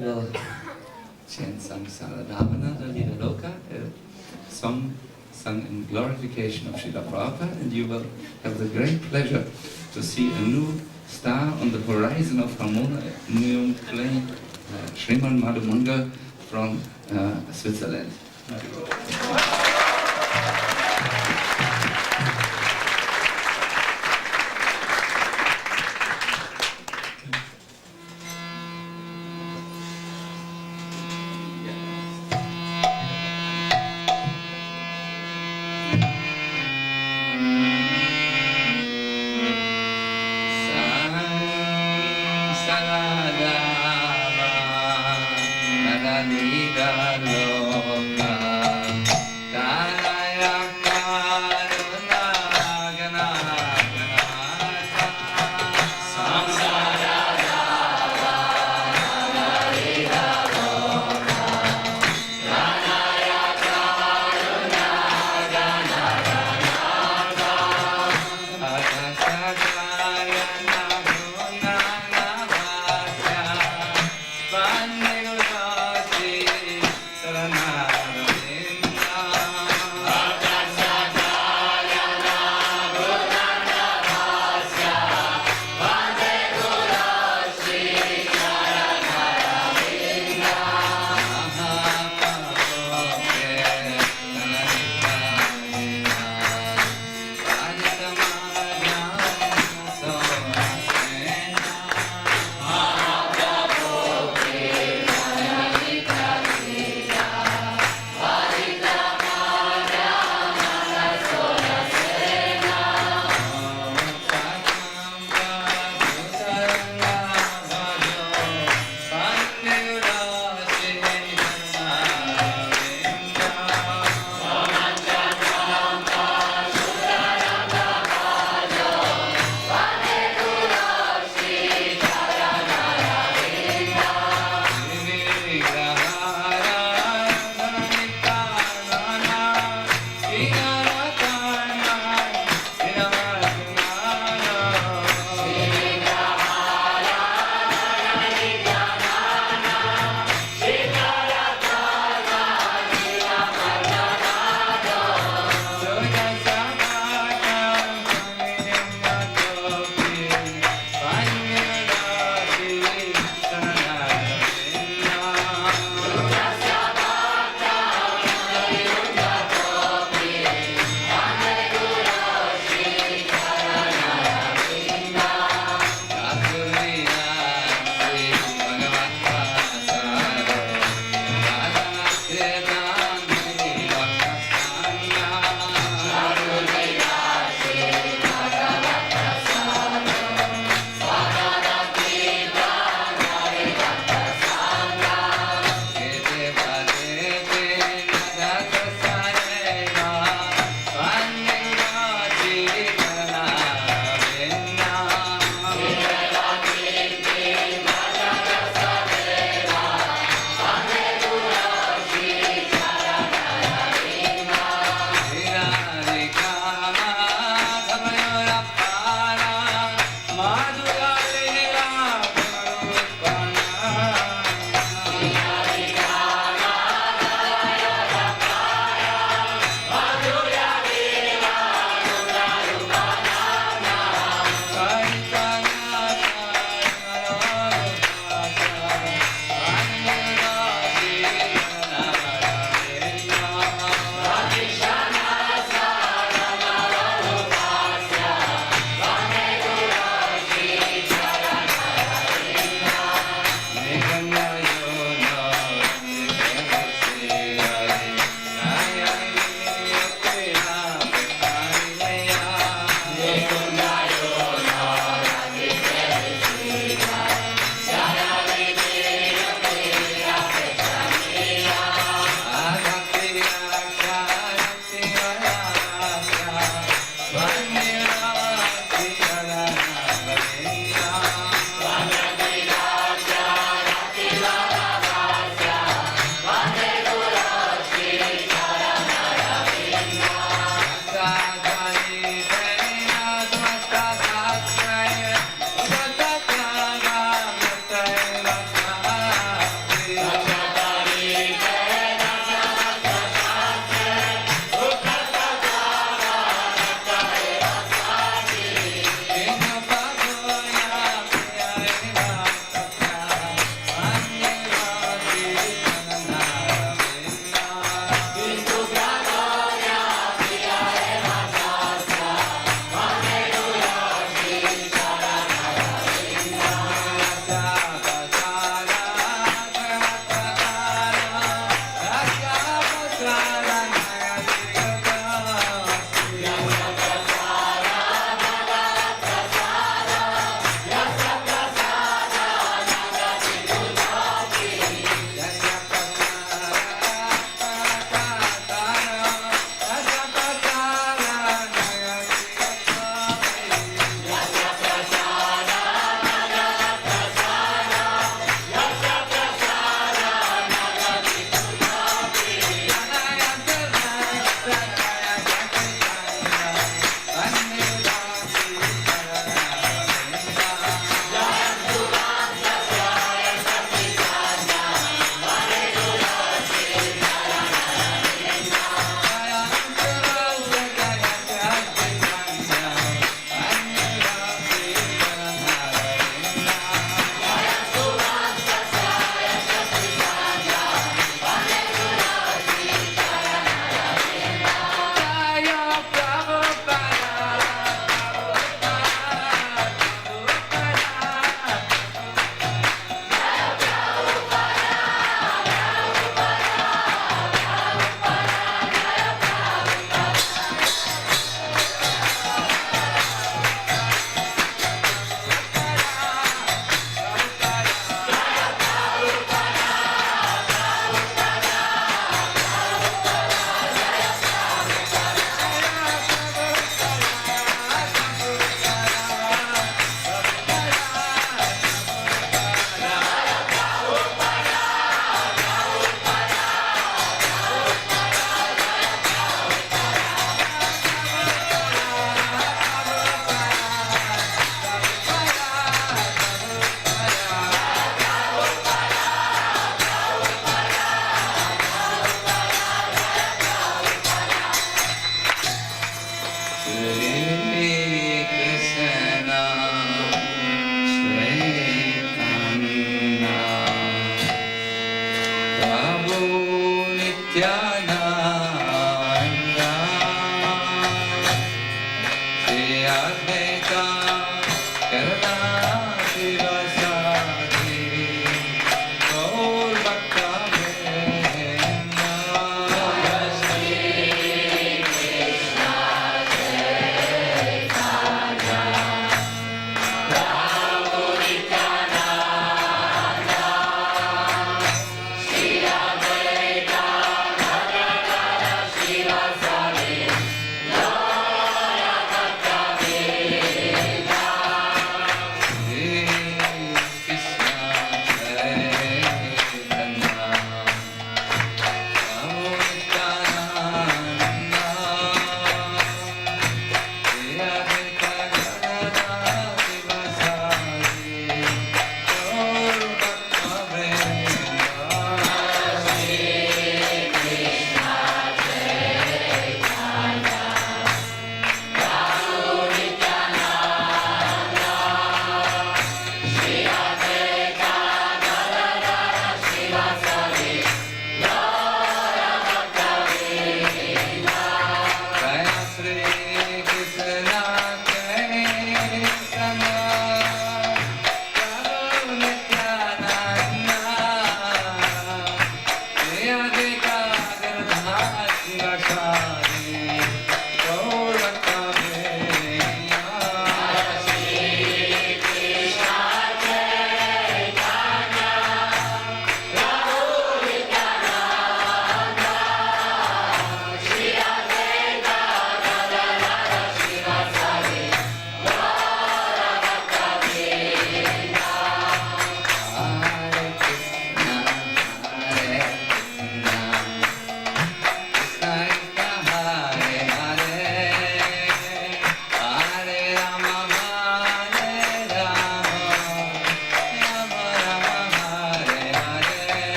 we will chant some Sacinandana, the Lila Loka, a song sung in glorification of Srila Prabhupada, and you will have the great pleasure to see a new star on the horizon of harmonium playing Sriman Madhumanga from Switzerland.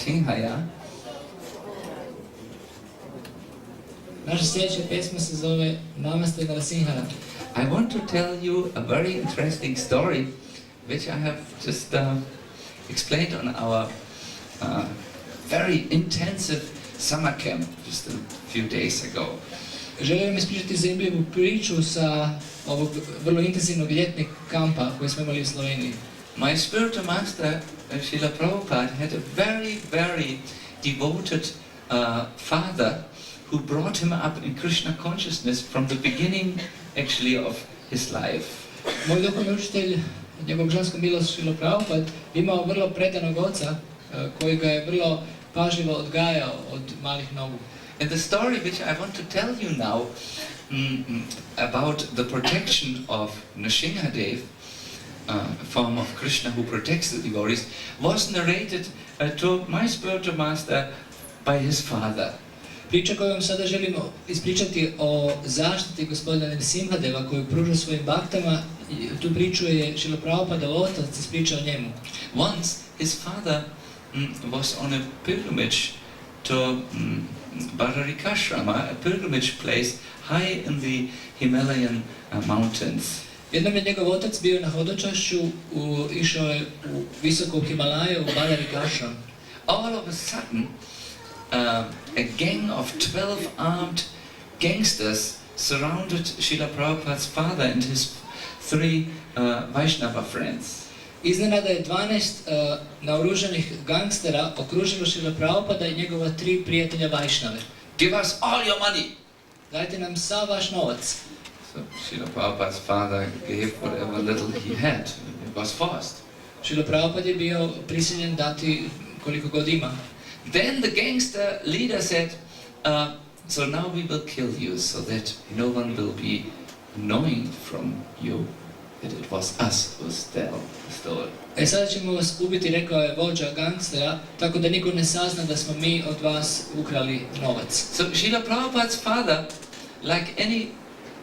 Narasimhaya. Naša sljedeća pjesma se zove Namaste Narasimhaya. I want to tell you a very interesting story which I have just explained on our very intensive summer camp just a few days ago. Želim vam ispričati zanimljivu priču sa ovog vrlo intenzivnog ljetnog kampa koji smo imali u Sloveniji. My spiritual master, Srila Prabhupada, had a very, very devoted father who brought him up in Krishna consciousness from the beginning, actually, of his life. Moj duhovni učitelj, njegov žensko milost Srila Prabhupada, imao vrlo predanog oca koji ga je vrlo pažljivo odgajao od malih nogu. And the story which I want to tell you now about the protection of Nrsimhadev, form of Krishna who protects the devotees, was narrated to my spiritual master by his father. Priča koju vam sada želim ispričati o zaštiti gospodina Nrsimhadeva koju pruža svojim baktama, tu priču je Srila Prabhupada otac ispričao njemu. Once his father was on a pilgrimage to Badarikashrama, a pilgrimage place high in the Himalayan mountains. Jednom je njegov otac bio na hodočašću, išao je u visoko Himalaju, u Badarikashram. All of a sudden, a gang of 12 armed gangsters surrounded Srila Prabhupada's father and his 3 Vaishnava friends. Iznenada je 12 naoružanih gangstera okružilo Srila Prabhupada i njegova 3 prijatelja Vajšnave. Give us all your money! Dajte nam sav vaš novac. So Srila Prabhupada's father gave whatever little he had. It was forced. Srila Prabhupada je bio prisiljen dati koliko god ima. Then the gangster leader said, so now we will kill you so that no one will be knowing from you that it was us who stole. Sada ćemo vas ubiti, rekao je vođa gangstera, tako da niko ne sazna da smo mi od vas ukrali novac. So Srila Prabhupada's father, like any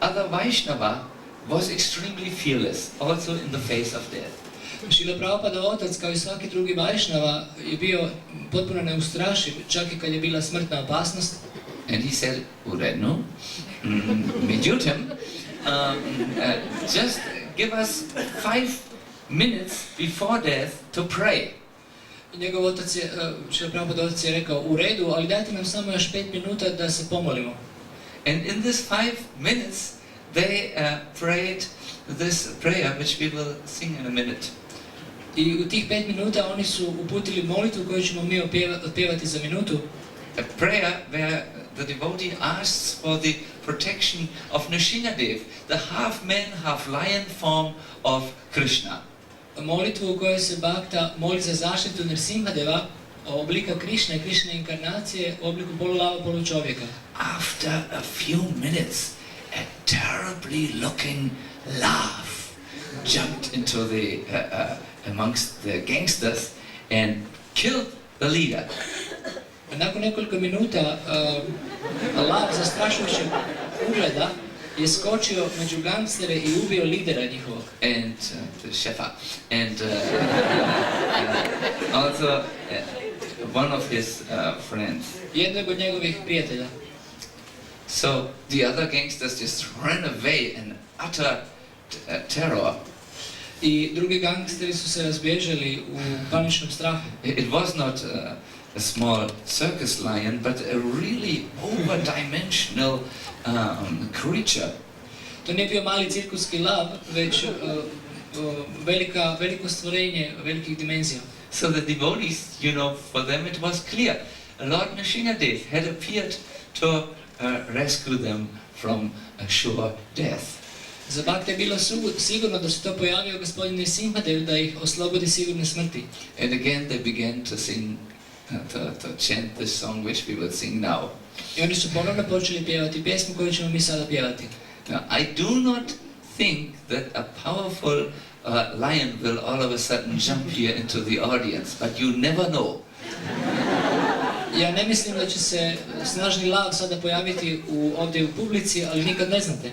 other Vaishnava, was extremely fearless, also in the face of death. Srila Prabhupada otac, kao i svaki drugi Vajšnava, je bio potpuno neustrašiv, čak i kad je bila smrtna opasnost. And he said, Urenu, međutim, just give us 5 minutes before death to pray. Njegov otac je, Srila Prabhupada otac je rekao, u redu, ali dajte nam samo još 5 minuta da se pomolimo. And in this 5 minutes, they prayed this prayer, which we will sing in a minute. I u tih 5 minuta oni su uputili molitvu koju ćemo mi otpjevati za minutu. A prayer where the devotee asks for the protection of Nrsimhadev, the half man, half lion form of Krishna. Molitvu u kojoj se bakta moli za zaštitu Nrsimhadeva, oblika Krišne, Krišne inkarnacije u obliku polulava, polučovjeka. After a few minutes, a terribly looking laugh jumped into the amongst the gangsters and killed the leader. Nakon nekoliko minuta, lav zastrašujućeg ugleda je skočio među gangstere i ubio lidera njihovog. And the shefa, and also one of his friends. Jednog od njegovih prijatelja. So the other gangsters just ran away in utter terror. I drugi gangsteri su se razbježali u paničnom strahu. It was not a small circus lion, but a really overdimensional creature. To nije bio mali cirkuski lav, već veliko stvorenje velikih dimenzija. So the devotees, you know, for them it was clear. Lord Nrsimhadev had appeared to rescue them from a sure death. Za bakte je bilo sigurno da se to pojavio gospodin Nrsimhadev da ih oslobodi sigurne smrti. And again they began to sing, to chant this song which we will sing now. I oni su ponovno počeli pjevati pjesmu koju ćemo mi sada pjevati. Now, I do not think that a powerful lion will all of a sudden jump here into the audience, but you never know. Ja ne mislim da će se snažni lav sada pojaviti ovdje u publici, ali nikad ne znate.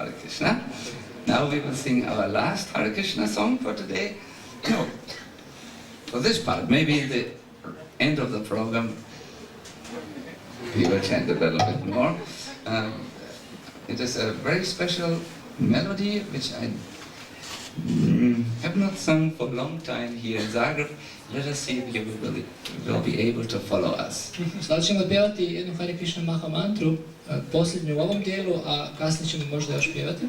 Hare Krishna. Now we will sing our last Hare Krishna song for today. No, for this part, maybe in the end of the program, we will chant a little bit more. It is a very special melody which I have not sung for a long time here in Zagreb. Let us see if you will be able to follow us. Sada ćemo pjevati jednu Hare Krishna Maha mantru, posljednju u ovom dijelu, a kasnije ćemo možda još pjevati.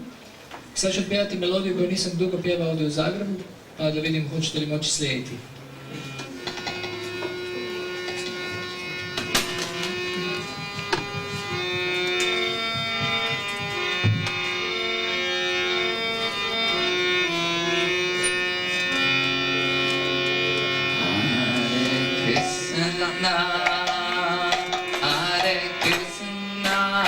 Sada ću pjevati melodiju koju nisam dugo pjevao ovdje u Zagrebu, pa da vidim hoćete li moći slijediti. Hare Krishna,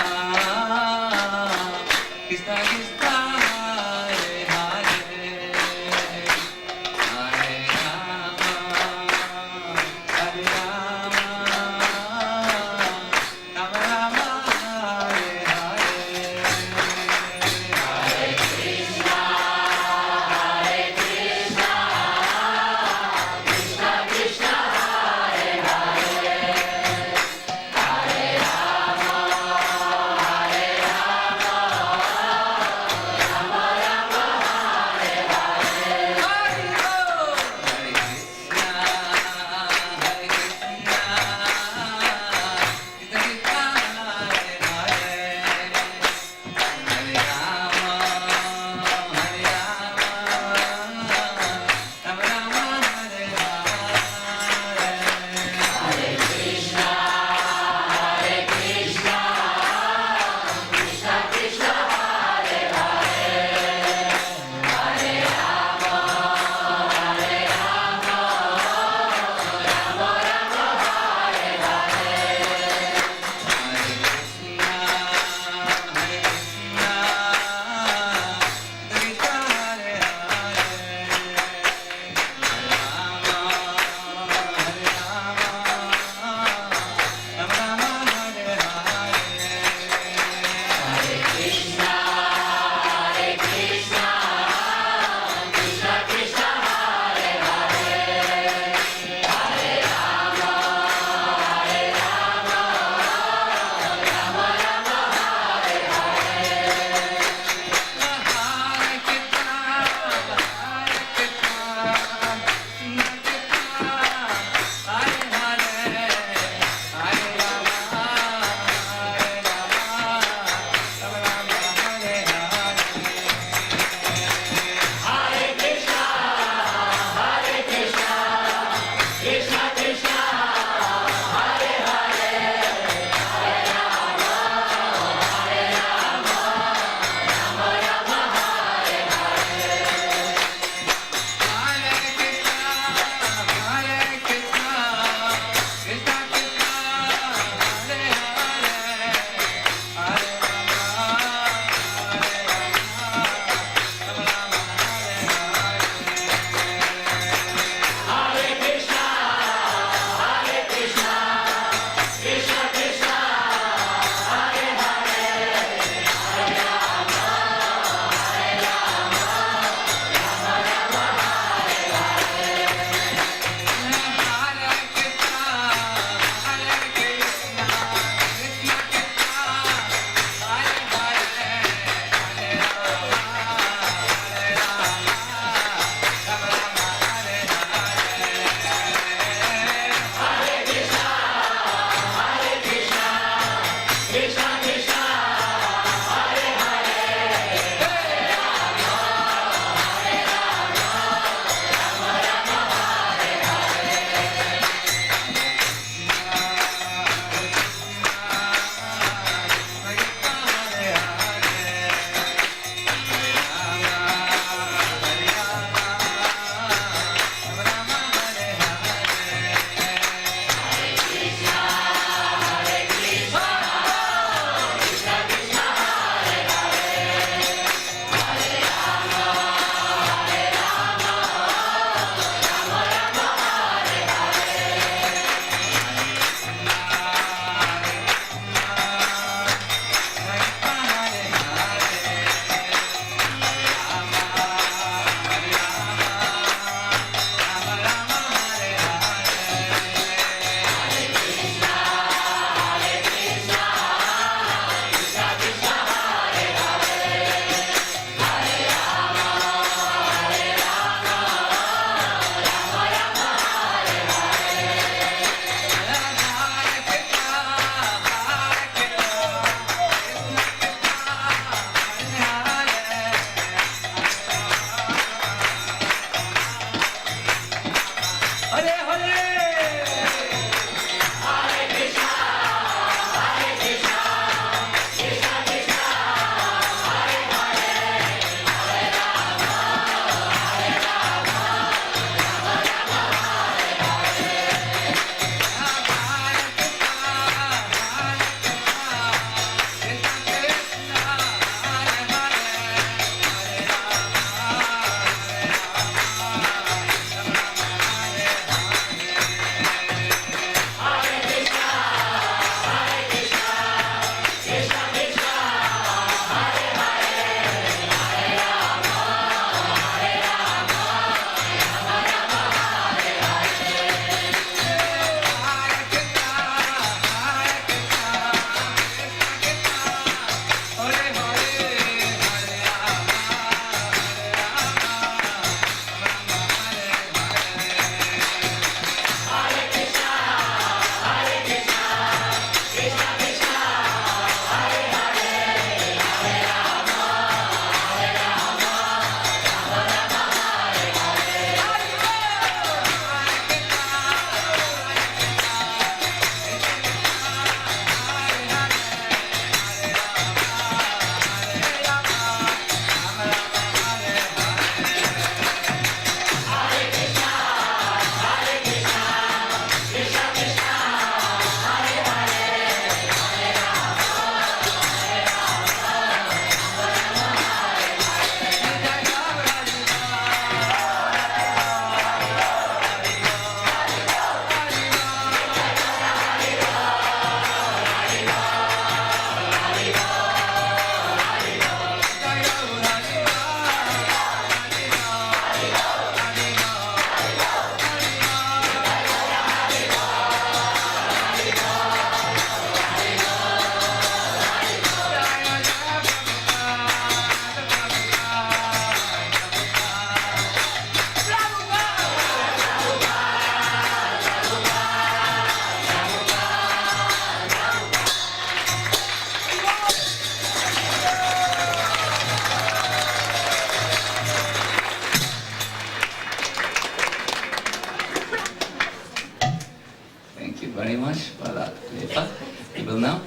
Krishna Krishna, Hare Hare, Hare Rama, Hare Rama, Rama Rama, Hare Hare, Hare Krishna, Hare Krishna, Krishna Krishna.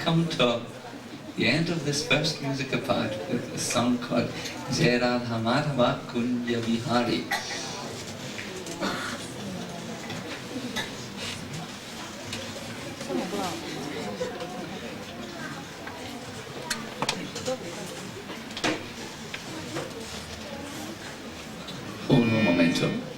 come to the end of this first musical part with a song called Jeren Madhava Kunja Vihari. Un momento.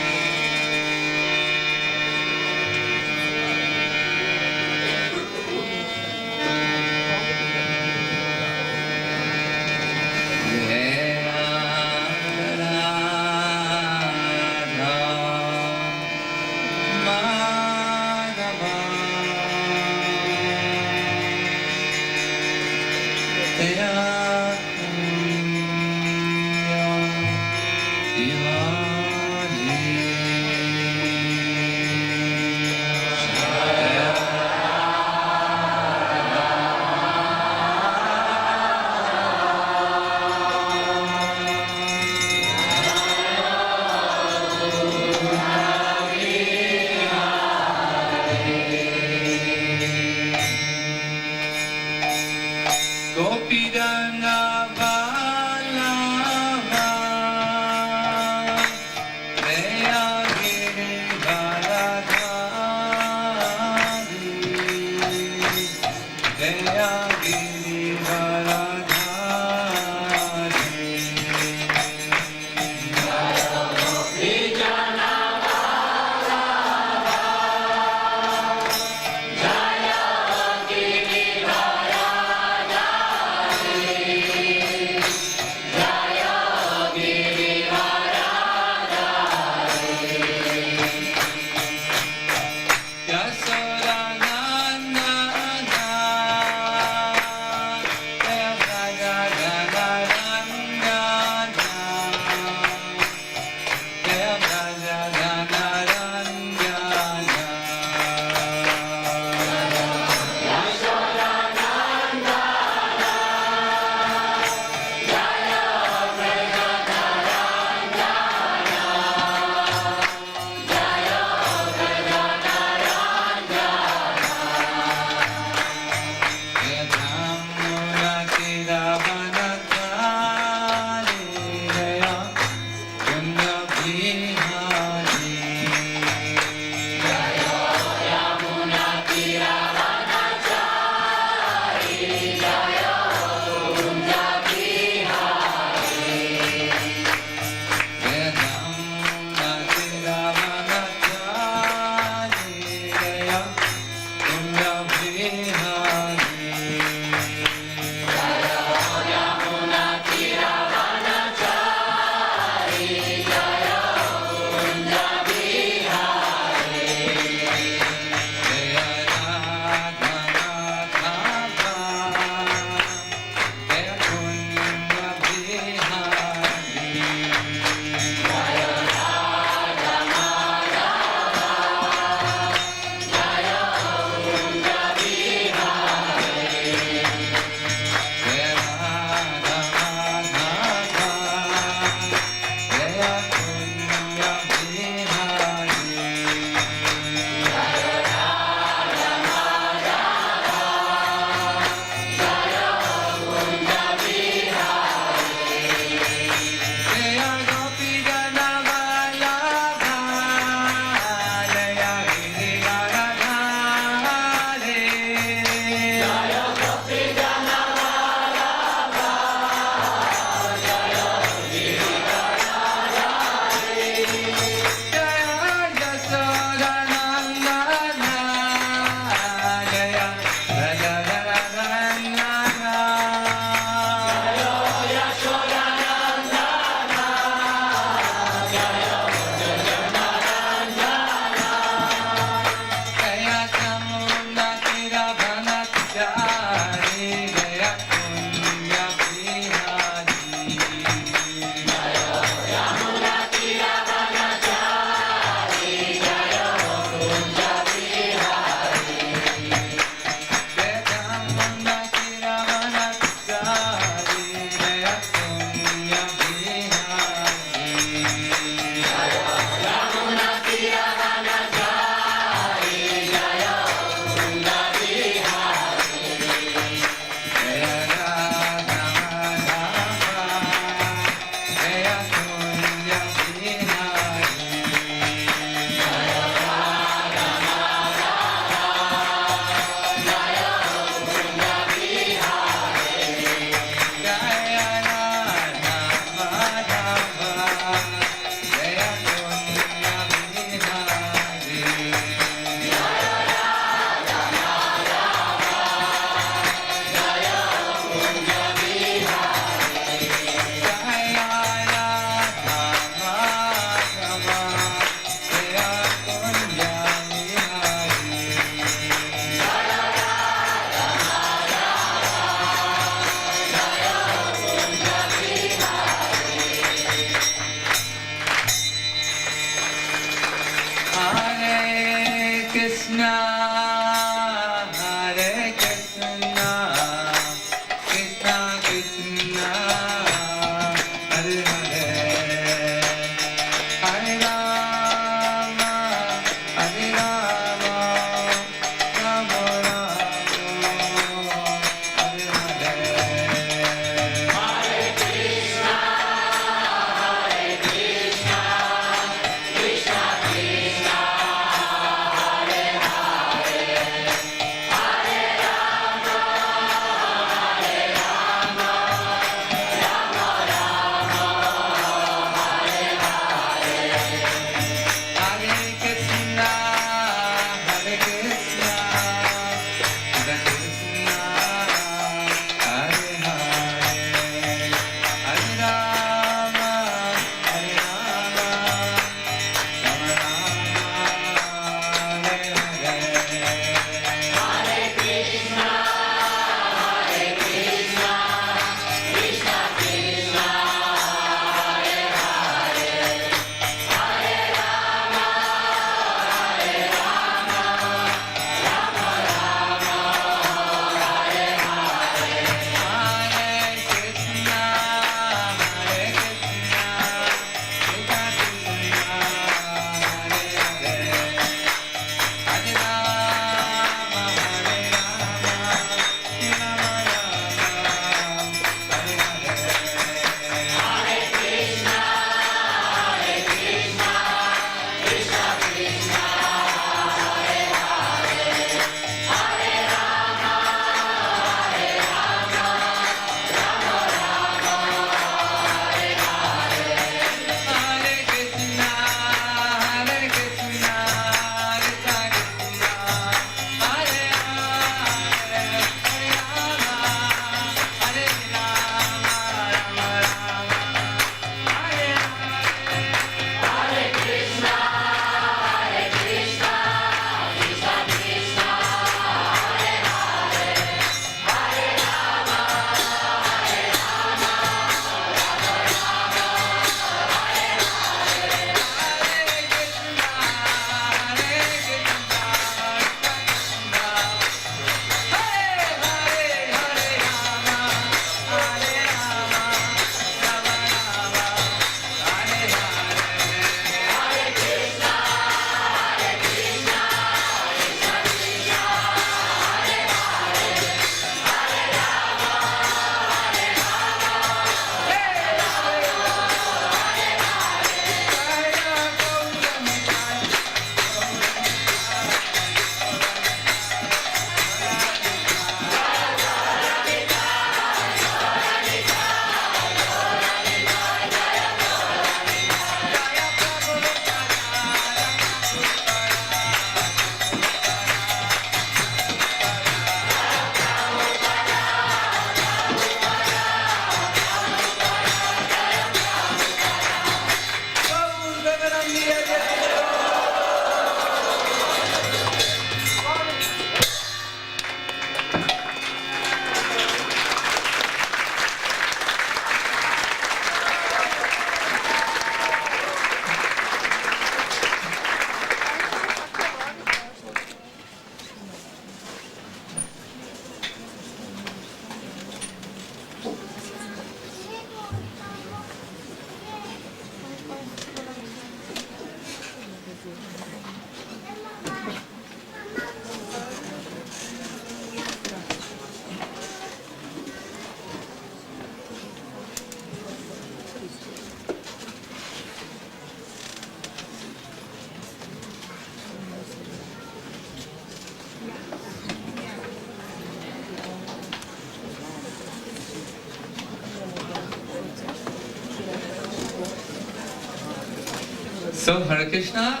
So, Hare Krishna,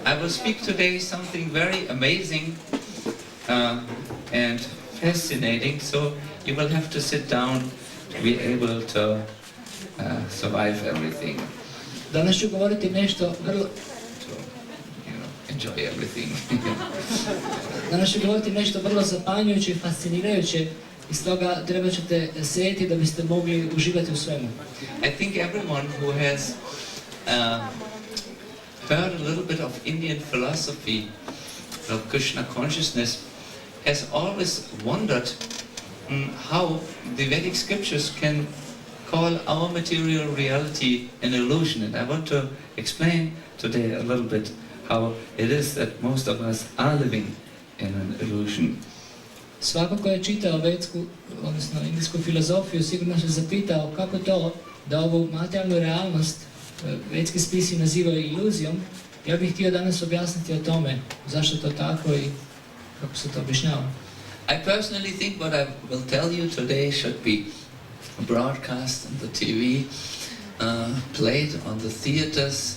I will speak today something very amazing and fascinating, so you will have to sit down to be able to survive everything, Danas ću govoriti nešto vrlo... to enjoy everything. Danas ću govoriti nešto vrlo zapanjujuće i fascinirajuće i stoga treba ćete sjediti da biste mogli uživati u svemu. I think everyone who has heard a little bit of Indian philosophy, of Krishna consciousness, has always wondered how the Vedic scriptures can call our material reality an illusion. And I want to explain today a little bit how it is that most of us are living in an illusion. Svako ko je čitao vedsku, odnosno indijsku filozofiju, sigurno se zapitao kako to da ovu materijalnu realnost vedski spisi nazivaju iluzijom. Ja bih htio danas objasniti o tome, zašto to tako i kako se to objašnjava. I personally think what I will tell you today should be broadcast on the TV, played on the theaters,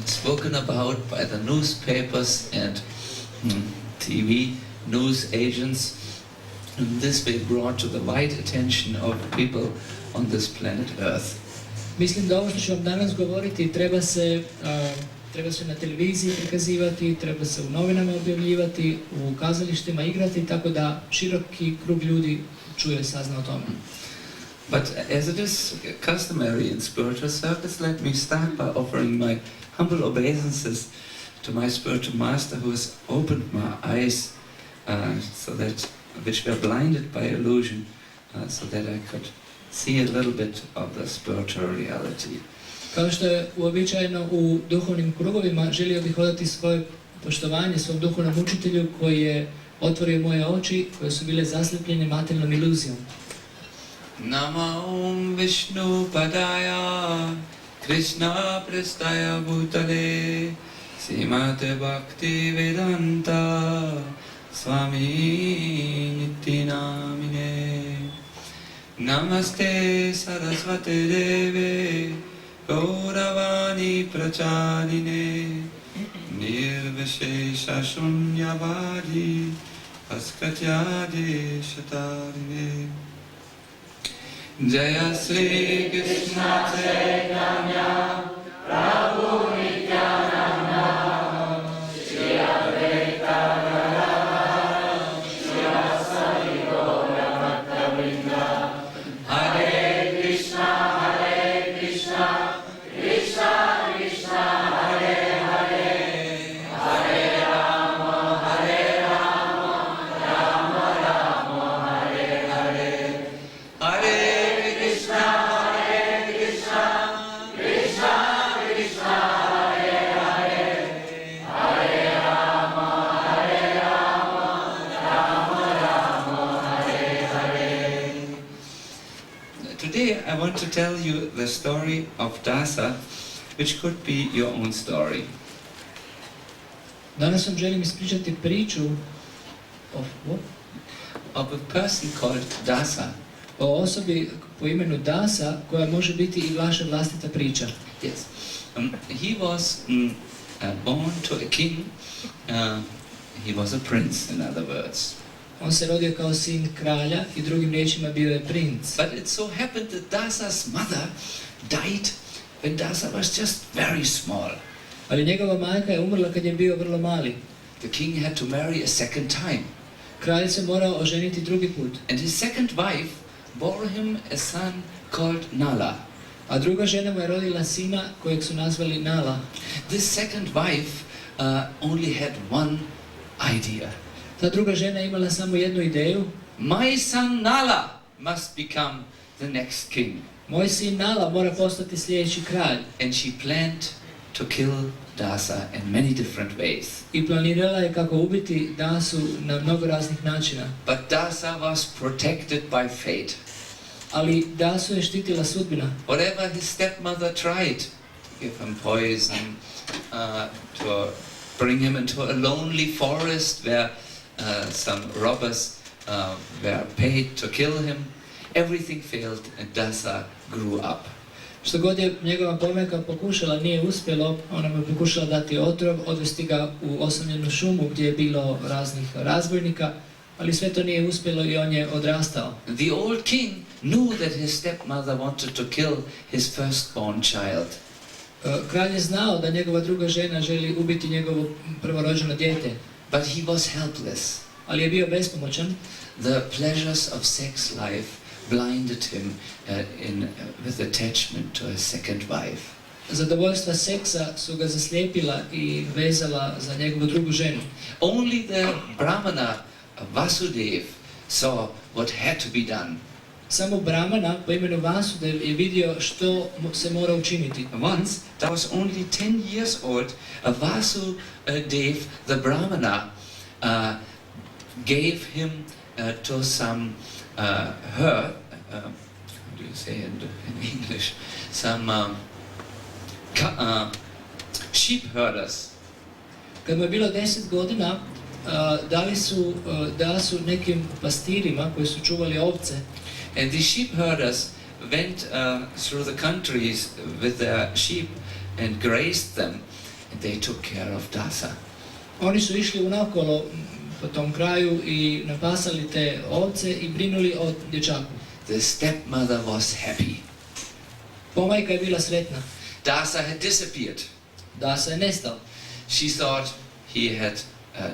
spoken about by the newspapers and TV news agents, and this way brought to the wide attention of people on this planet Earth. Mislim da ovo što ću vam danas govoriti treba se na televiziji prikazivati, treba se u novinama objavljivati, u kazalištima igrati, tako da široki krug ljudi čuje i sazna o tome. But as it is customary in spiritual circles, let me start by offering my humble obeisances to my spiritual master who has opened my eyes which were blinded by illusion, so that I could see a little bit of the spiritual reality. Kao što je uobičajeno u duhovnim krugovima, želio bih odati svoje poštovanje svom duhovnom učitelju koji je otvorio moje oči koje su bile zaslepljene materijalnom iluzijom. Nama Om Vishnu Padaya Krishna Prestaya Bhutale Simate Bhakti Vedanta Swami Nityanamine Namaste Sarasvate Deve Gauravani Pracharine Nirvishesha Shunyavadi Paskatyade Shatarine Jaya Sri Krishna Chaitanya Prabhu Nityananda Shri Advaita Gadadhara Shivasari Gaura Bhakta Vrinda Hare Krishna Hare Krishna Krishna Krishna Hare Hare Hare Rama Hare Rama Rama Rama Hare Hare Hare Krishna Hare Krishna Krishna Krishna Hare Hare Hare Rama Hare Rama Rama Rama Hare Hare. Today I want to tell you the story of Dasa, which could be your own story. Danas vam želim ispričati priču Of a person called Dasa. o osobi po imenu Dasa koja može biti i vaša vlastita priča. Yes. He was born to a king. He was a prince, in other words. On se rodio kao sin kralja i drugim riječima bio je princ. But it so happened that Dasa's mother died when Dasa was just very small. Ali njegova majka je umrla kad je bio vrlo mali. The king had to marry a second time. Kralj se morao oženiti drugi put. And his second wife bore him a son called Nala. A druga žena mu je rodila sina kojeg su nazvali Nala. This second wife only had one idea. Ta druga žena je imala samo jednu ideju. My son Nala must become the next king. Moj sin Nala mora postati sljedeći kralj. And she planned to kill Dasa in many different ways. I planirala je kako ubiti Dasu na mnogo raznih načina. But Dasa was protected by fate. Ali Dasu je štitila sudbina. Whatever his stepmother tried to give him poison, to bring him into a lonely forest where some robbers were paid to kill him, everything failed and Dasa grew up. Što god je njegova pomeka pokušala, nije uspjelo, ona mu je pokušala dati otrov, odvesti ga u osamljenu šumu gdje je bilo raznih razbojnika, ali sve to nije uspjelo i on je odrastao. The old king knew that his stepmother wanted to kill his firstborn child. Kralj je znao da njegova druga žena želi ubiti njegovo prvorođeno dijete, But he was helpless. ali je bio bespomoćan. The pleasures of sex life blinded him with attachment to his second wife. Zadovoljstva seksa su ga zaslijepila i vezala za njegovu drugu ženu. Only the Brahmana Vasudev saw what had to be done. Samo Brahmana po imenu Vasudev je vidio što se mora učiniti. Once, that was only 10 years old, Vasudev, the Brahmana, gave him to some how do you say in English, some sheep herders. Kad mu je bilo 10 godina, dali su nekim pastirima koji su čuvali ovce. And the sheep herders went through the countries with their sheep and grazed them, and they took care of Dasa. Oni su išli unakolo po tom kraju i napasali te ovce i brinuli o dječaku. The stepmother was happy. Pomajka je bila sretna. Dasa had disappeared. Dasa je nestao. She thought he had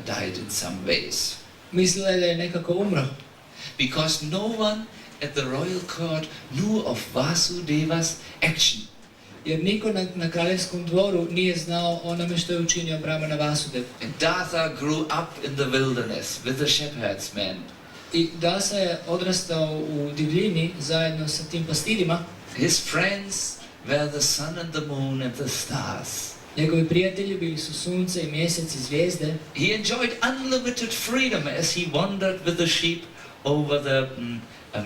died in some ways. Mislila je da je nekako umro. Because no one at the royal court knew of Vasudeva's action. Jer niko na kraljevskom dvoru nije znao onome što je učinio Brahmana Vasudev. And Dasa grew up in the wilderness with the shepherd's men. I Dasa je odrastao u divljini zajedno sa tim pastirima. His friends were the sun and the moon and the stars. Njegovi prijatelji bili su sunce i mjesec i zvijezde. He enjoyed unlimited freedom as he wandered with the sheep over the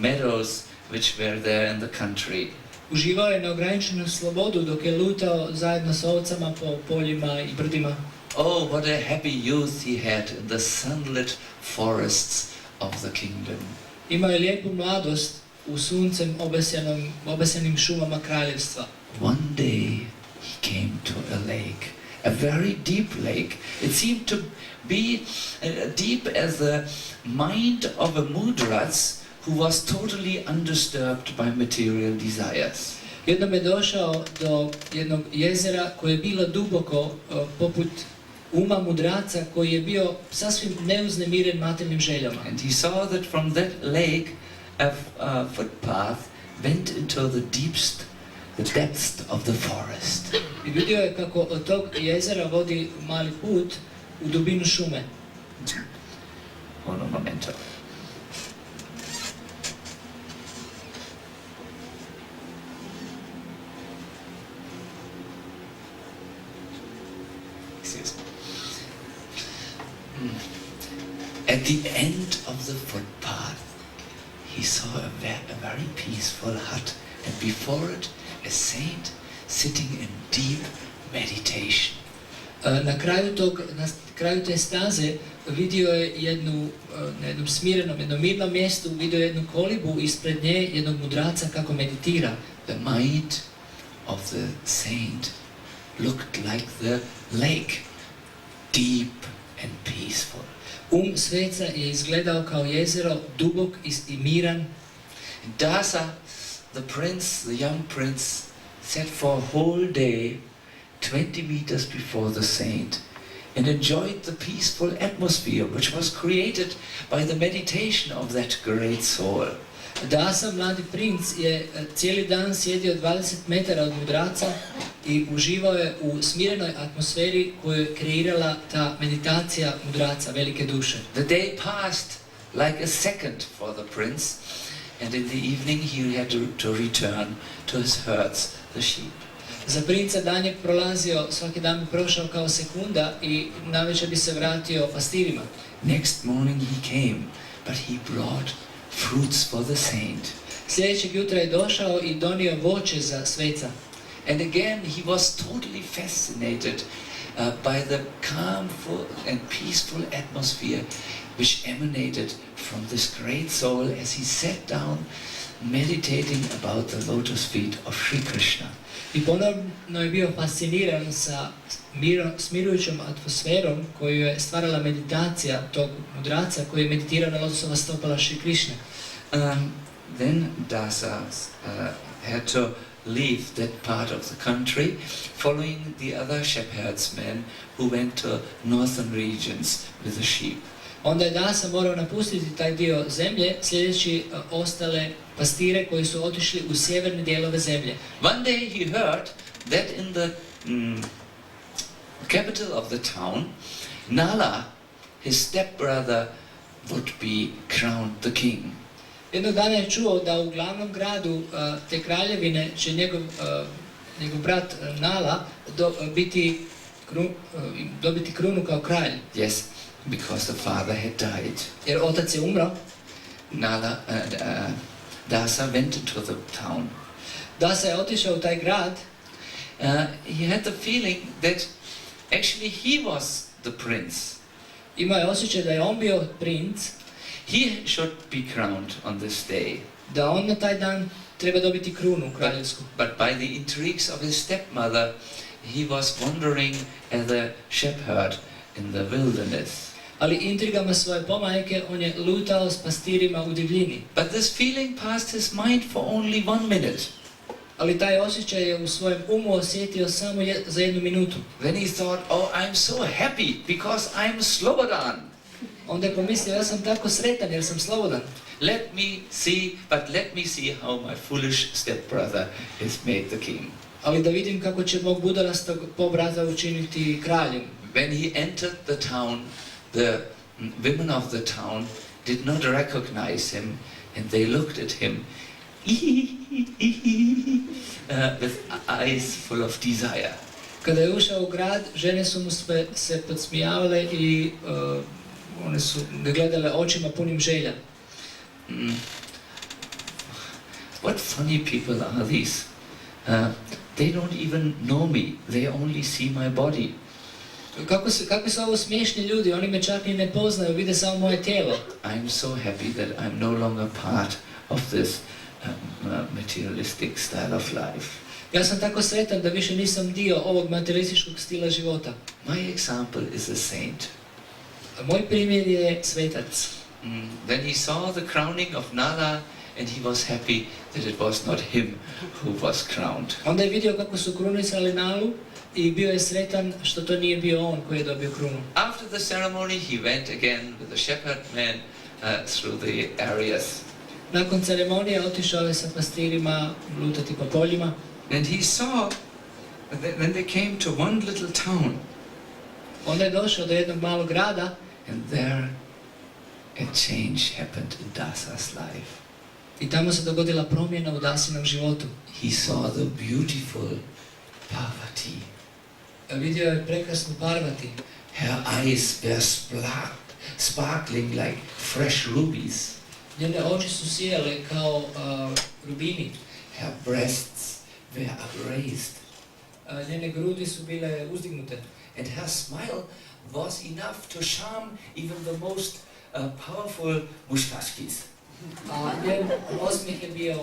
meadows which were there in the country. Uživao je neograničenu slobodu dok je lutao zajedno s ovcama po poljima i brdima. Oh, what a happy youth he had in the sunlit forests of the kingdom. Imao je lijepu mladost u suncem obasjanim šumama kraljevstva. One day he came to a lake, a very deep lake. It seemed to be deep as the mind of a mudrats who was totally undisturbed by material desires. Jednom je došao do jednog jezera koje je bilo duboko poput uma mudraca koji je bio sasvim neuznemiren materijalnim željama. And he saw that from that lake a footpath went into the depths of the forest. I vidio je kako od tog jezera vodi mali put u dubinu šume. Ono momento. At the end of the footpath, he saw a very peaceful hut, and before it, a saint sitting in deep meditation. Na kraju te staze vidio je na jednom smirenom, jednom mirnom mjestu, vidio jednu kolibu ispred nje jednog mudraca kako meditira. The mind of the saint looked like the lake, deep and peaceful. Sveca je izgledao kao jezero, dubok i miran. Dasa, the young prince, sat for a whole day 20 meters before the saint and enjoyed the peaceful atmosphere which was created by the meditation of that great soul. Dasa, mladi princ, je cijeli dan sjedio 20 metara od mudraca i uživao je u smirenoj atmosferi koju je kreirala ta meditacija mudraca, velike duše. The day passed like a second for the prince, and in the evening he had to return to his herds, the sheep. Za princa dan je prolazio, svaki dan bi prošao kao sekunda i navečer bi se vratio pastirima. Next morning he came, but he brought fruits for the saint. Sljedećeg jutra je došao i donio voće za sveca. And again he was totally fascinated by the calmful and peaceful atmosphere which emanated from this great soul as he sat down meditating about the lotus feet of Sri Krishna. I ponovno je bio fasciniran sa smirujućom atmosferom koju je stvarala meditacija tog mudraca koji je meditirao na lotosova stopala Šri Krišne. Then Dasa had to leave that part of the country, following the other shepherdsmen who went to northern regions with the sheep. Onda je Dasa morao napustiti taj dio zemlje, sljedeći ostale pastire koji su otišli u sjeverne dijelove zemlje. One day he heard that in the capital of the town, Nala, his stepbrother, would be crowned the king. Jednog dana je čuo da u glavnom gradu te kraljevine će njegov brat Nala dobiti krunu kao kralj. Yes, because the father had died. Jer otac je umro. Dasa went into the town. Dasa je otišao u taj grad. He had the feeling that actually he was the prince. Imao je osjećaj da je on bio princ. He should be crowned on this day. Da on na taj dan treba dobiti krunu kraljevsku. But by the intrigues of his stepmother, he was wandering as a shepherd in the wilderness. Ali intrigama svoje pomajke on je lutao s pastirima u divljini. But this feeling passed his mind for only 1 minute. Ali taj osjećaj je u svojem umu osjetio samo za 1 minutu. Then he thought, oh, I'm so happy because I'm slobodan. Onda je pomislio, ja sam tako sretan jer sam slobodan. Let me see how my foolish stepbrother is made the king. Ali da vidim kako će mog budarastog pobrata učiniti kraljem. When he entered the town, the women of the town did not recognize him, and they looked at him with eyes full of desire. Kada je ušao u grad, žene su mu se podsmijavale i one su ga gledale očima punim želja. What funny people are these? They don't even know me. They only see my body. Kakvi su ovo smiješni ljudi, oni me čak i ne poznaju, vide samo moje tijelo. I'm so happy that I'm no longer part of this materialistic style of life. Ja sam tako sretan da više nisam dio ovog materialističkog stila života. My example is a saint. Moj primjer je svetac. Then he saw the crowning of Nala and he was happy that it was not him who was crowned. Onda je vidio kako su krunisali Nalu i bio je sretan što to nije bio on koji je dobio krunu. After the ceremony he went again with the shepherd man through the areas. Nakon ceremonije otišao je sa pastirima lutati po poljima. And he saw when they came to one little town. Onda je došao do jednog malog grada. And there a change happened in Dasa's life. I tamo se dogodila promjena u Dasinom životu. He saw the beautiful Parvati. Vidio je prekrasnu Parvati. Her eyes were sparkling like fresh rubies. Njene oči su sijale kao rubini. Her breasts were upraised. Njene grudi su bile uzdignute. And her smile was enough to charm even the most powerful mushkashkis. A njen osmijeh je bio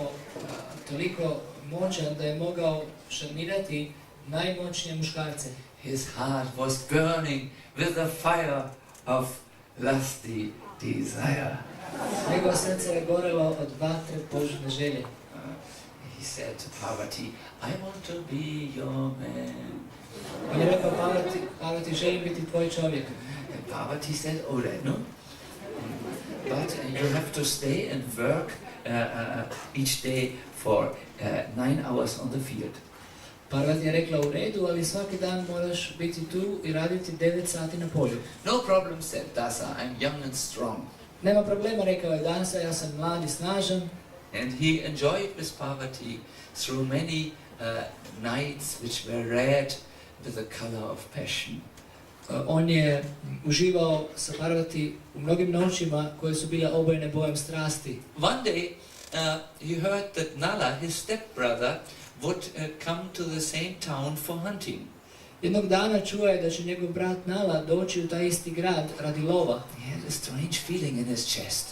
toliko moćan da je mogao šarmirati najmoćnije muškarce. His heart was burning with the fire of lusty desire. Njegovo srce je gorelo od vatre požudne želje. He said to Parvati, I want to be your man. On je rekao Parvati, želim biti tvoj čovjek. And Parvati said, all right, no? But you have to stay and work each day for 9 hours on the field. Parvati je rekla u redu, ali svaki dan moraš biti tu i raditi 9 sati na polju. No problem, said Dasa, I'm young and strong. Nema problema, rekao je Dasa, ja sam mlad i snažan. And he enjoyed with Parvati through many nights which were red with the color of passion. On je uživao sa Parvati u mnogim noćima koje su bile obojene bojem strasti. One day he heard that Nala, his stepbrother, would come to the same town for hunting. Jednog dana čuo je da će njegov brat Nala doći u taj isti grad radi lova. He had a strange feeling in his chest.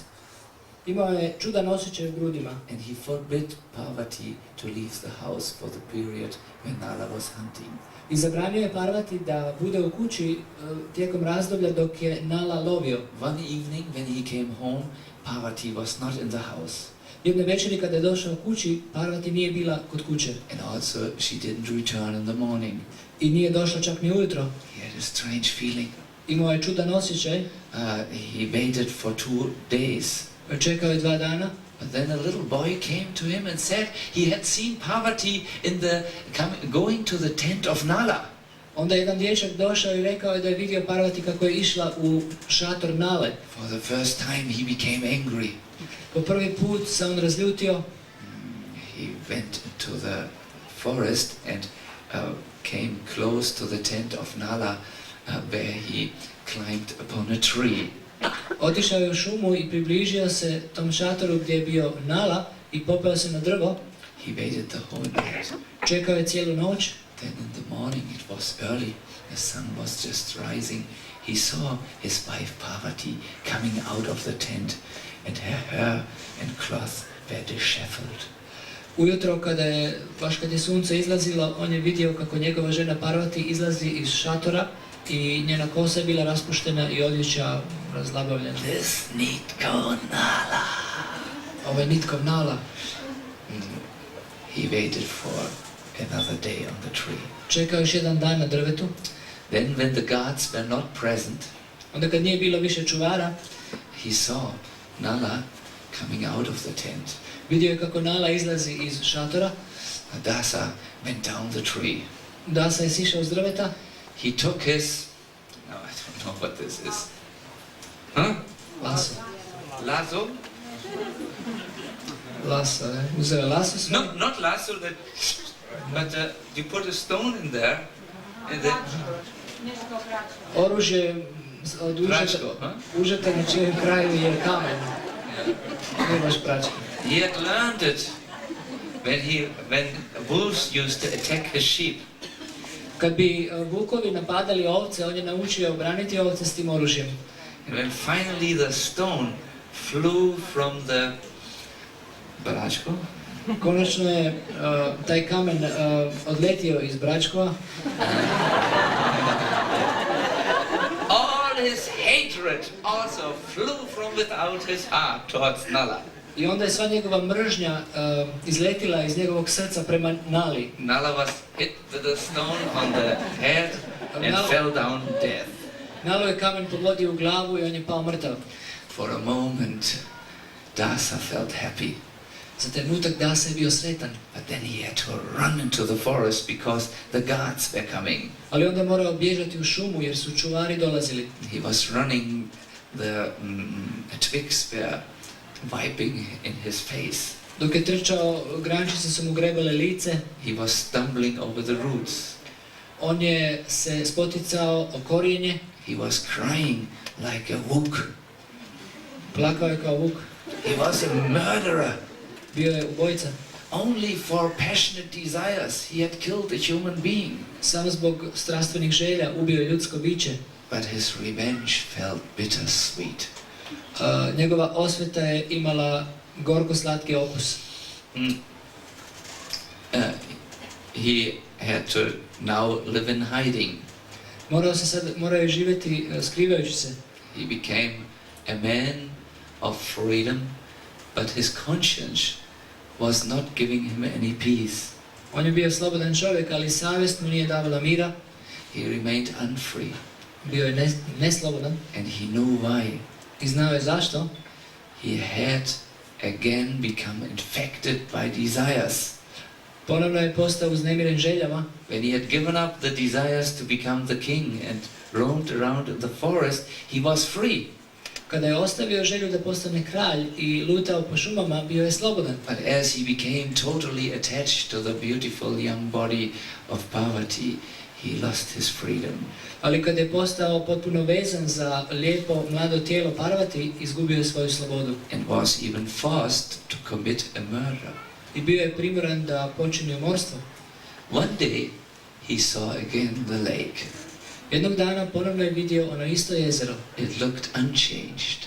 Imao je čudan osjećaj u grudima. And he forbid Parvati to leave the house for the period when Nala was hunting. I zabranio je Parvati da bude u kući tijekom razdoblja dok je Nala lovio. One evening when he came home, Parvati was not in the house. Jedne večeri kada je došao kući, Parvati nije bila kod kuće. And also she didn't return in the morning. I nije došla čak ni ujutro. He had a strange feeling. Imao je čudan osjećaj. He waited for 2 days. Čekao je 2 dana. But then a little boy came to him and said he had seen Parvati going to the tent of Nala. Onda je jedan dječak došao i rekao je da je vidio Parvati kako je išla u šator Nale. For the first time he became angry. Po prvi put se on razljutio. He went to the forest and came close to the tent of Nala where he climbed upon a tree. Otišao je u šumu i približio se tom šatoru gdje je bio Nala i popeo se na drvo. He waited the whole night. Čekao je cijelu noć. Then in the morning, it was early, the sun was just rising. He saw his wife Parvati coming out of the tent, and her hair and cloth were disheveled. Ujutro baš kad je sunce izlazilo, on je vidio kako njegova žena Parvati izlazi iz šatora i njena kosa je bila raspuštena i odjeća razlabavljena. This Nitkov Nala. Ovo je Nitkov Nala. He waited for another day on the tree. Čekao još jedan dan na drvetu. Then when the guards were not present, onda kad nije bilo više čuvara, he saw Nala coming out of the tent. Vidio je kako Nala izlazi iz šatora. Dasa went down the tree. Dasa je sišao s drveta. He took his, no, I don't know what this is. Huh? Laso. Lasso? Laso, ne? Uzeo je laso svoj. No, not lasso, but you put a stone in there, and then... Oružje od užeta na čijem kraju je kamen. Ne baš pračka. He had learned it when wolves used to attack his sheep. Kad bi vukovi napadali ovce, on je naučio obraniti ovce s tim oružjem. And when finally the stone flew from the Bračko, konačno je taj kamen odletio iz Bračkova. All his hatred also flew from without his heart towards Nala. I onda je sva njegova mržnja izletila iz njegovog srca prema Nali. Nala was hit with a stone on the head and fell down dead. Nalo je kamen pogodio u glavu i on je pao mrtav. For a moment, Dasa felt happy. Za trenutak Dasa je bio sretan. But then he had to run into the forest because the guards were coming. Ali onda je morao bježati u šumu jer su čuvari dolazili. He was running, the twigs were wiping in his face. Dok je trčao, grančice su mu grebale lice. He was stumbling over the roots. On je se spoticao o korijenje. He was crying like a vuk. Plakao je kao vuk. He was a murderer. Bio je ubojica. Only for passionate desires he had killed a human being. Samo zbog strastvenih želja ubio je ljudsko biće. But his revenge felt bittersweet. Njegova osveta je imala gorko-slatki okus. He had to now live in hiding. Morao je živjeti skrivajući se. He became a man of freedom, but his conscience was not giving him any peace. On je bio slobodan čovjek, ali savjest mu nije davala mira. He remained unfree. Bio je neslobodan. And he knew why. I znao je zašto. He had again become infected by desires. Ponovno je postao uznemiren željama. When he had given up the desires to become the king and roamed around in the forest, he was free. Kada je ostavio želju da postane kralj i lutao po šumama, bio je slobodan. But as he became totally attached to the beautiful young body of Parvati, he lost his freedom. Ali kada je postao potpuno vezan za lijepo mlado tijelo Parvati, izgubio je svoju slobodu. And was even forced to commit a murder. I bio je primoran da počini umorstvo. One day, he saw again the lake. Jednog dana ponovno je vidio ono isto jezero. It looked unchanged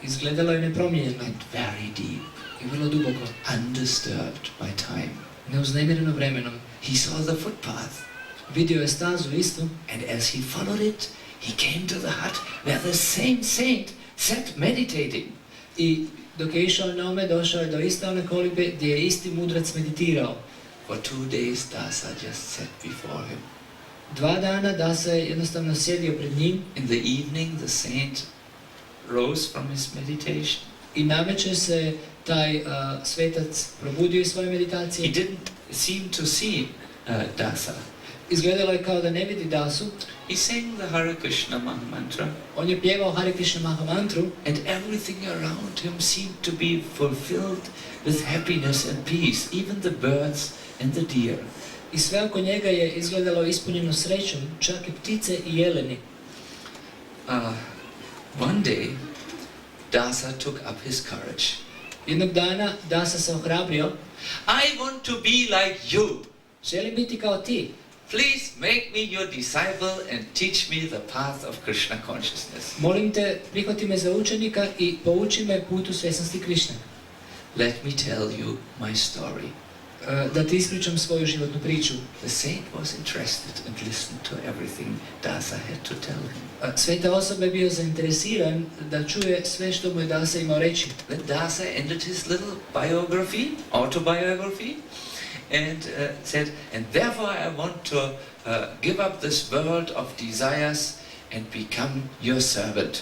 Izgledalo je nepromijenjeno and very deep, i vrlo duboko, undisturbed by time. neuznemireno vremenom. He saw the footpath, Vidio je stazu istu and as he followed it, he came to the hut where the same saint sat meditating. i dok je išao njome, došao je do iste one kolibe gdje je isti mudrac meditirao. For 2 days, Dasa just sat before him. 2 dana Dasa je jednostavno sjedio pred njim In the evening, the saint rose from his meditation. i navečer se taj svetac probudio iz svoje He meditacije. didn't seem to see Dasa. Izgledalo je kao da ne vidi Dasu. He sang the Hare Krishna Mahamantra, On je pjevao Hare Krishna Mahamantru and everything around him seemed to be fulfilled with happiness and peace, even the birds and the deer. i sve oko njega je izgledalo ispunjeno srećom, čak i ptice i jeleni. One day, Dasa took up his courage. Jednog dana Dasa se ohrabrio. I want to be like you. Želim biti kao ti. Please make me your disciple and teach me the path of Krishna consciousness. Molim te, prihvati me za učenika i pouči me putu svjesnosti Krišne. Let me tell you my story. Da ti ispričam svoju životnu priču. The saint was interested and listened to everything Dasa had to tell him. Sveta osoba je bio zainteresiran da čuje sve što mu je Dasa imao reći. Then Dasa ended his little autobiography, and said, and therefore I want to give up this world of desires and become your servant.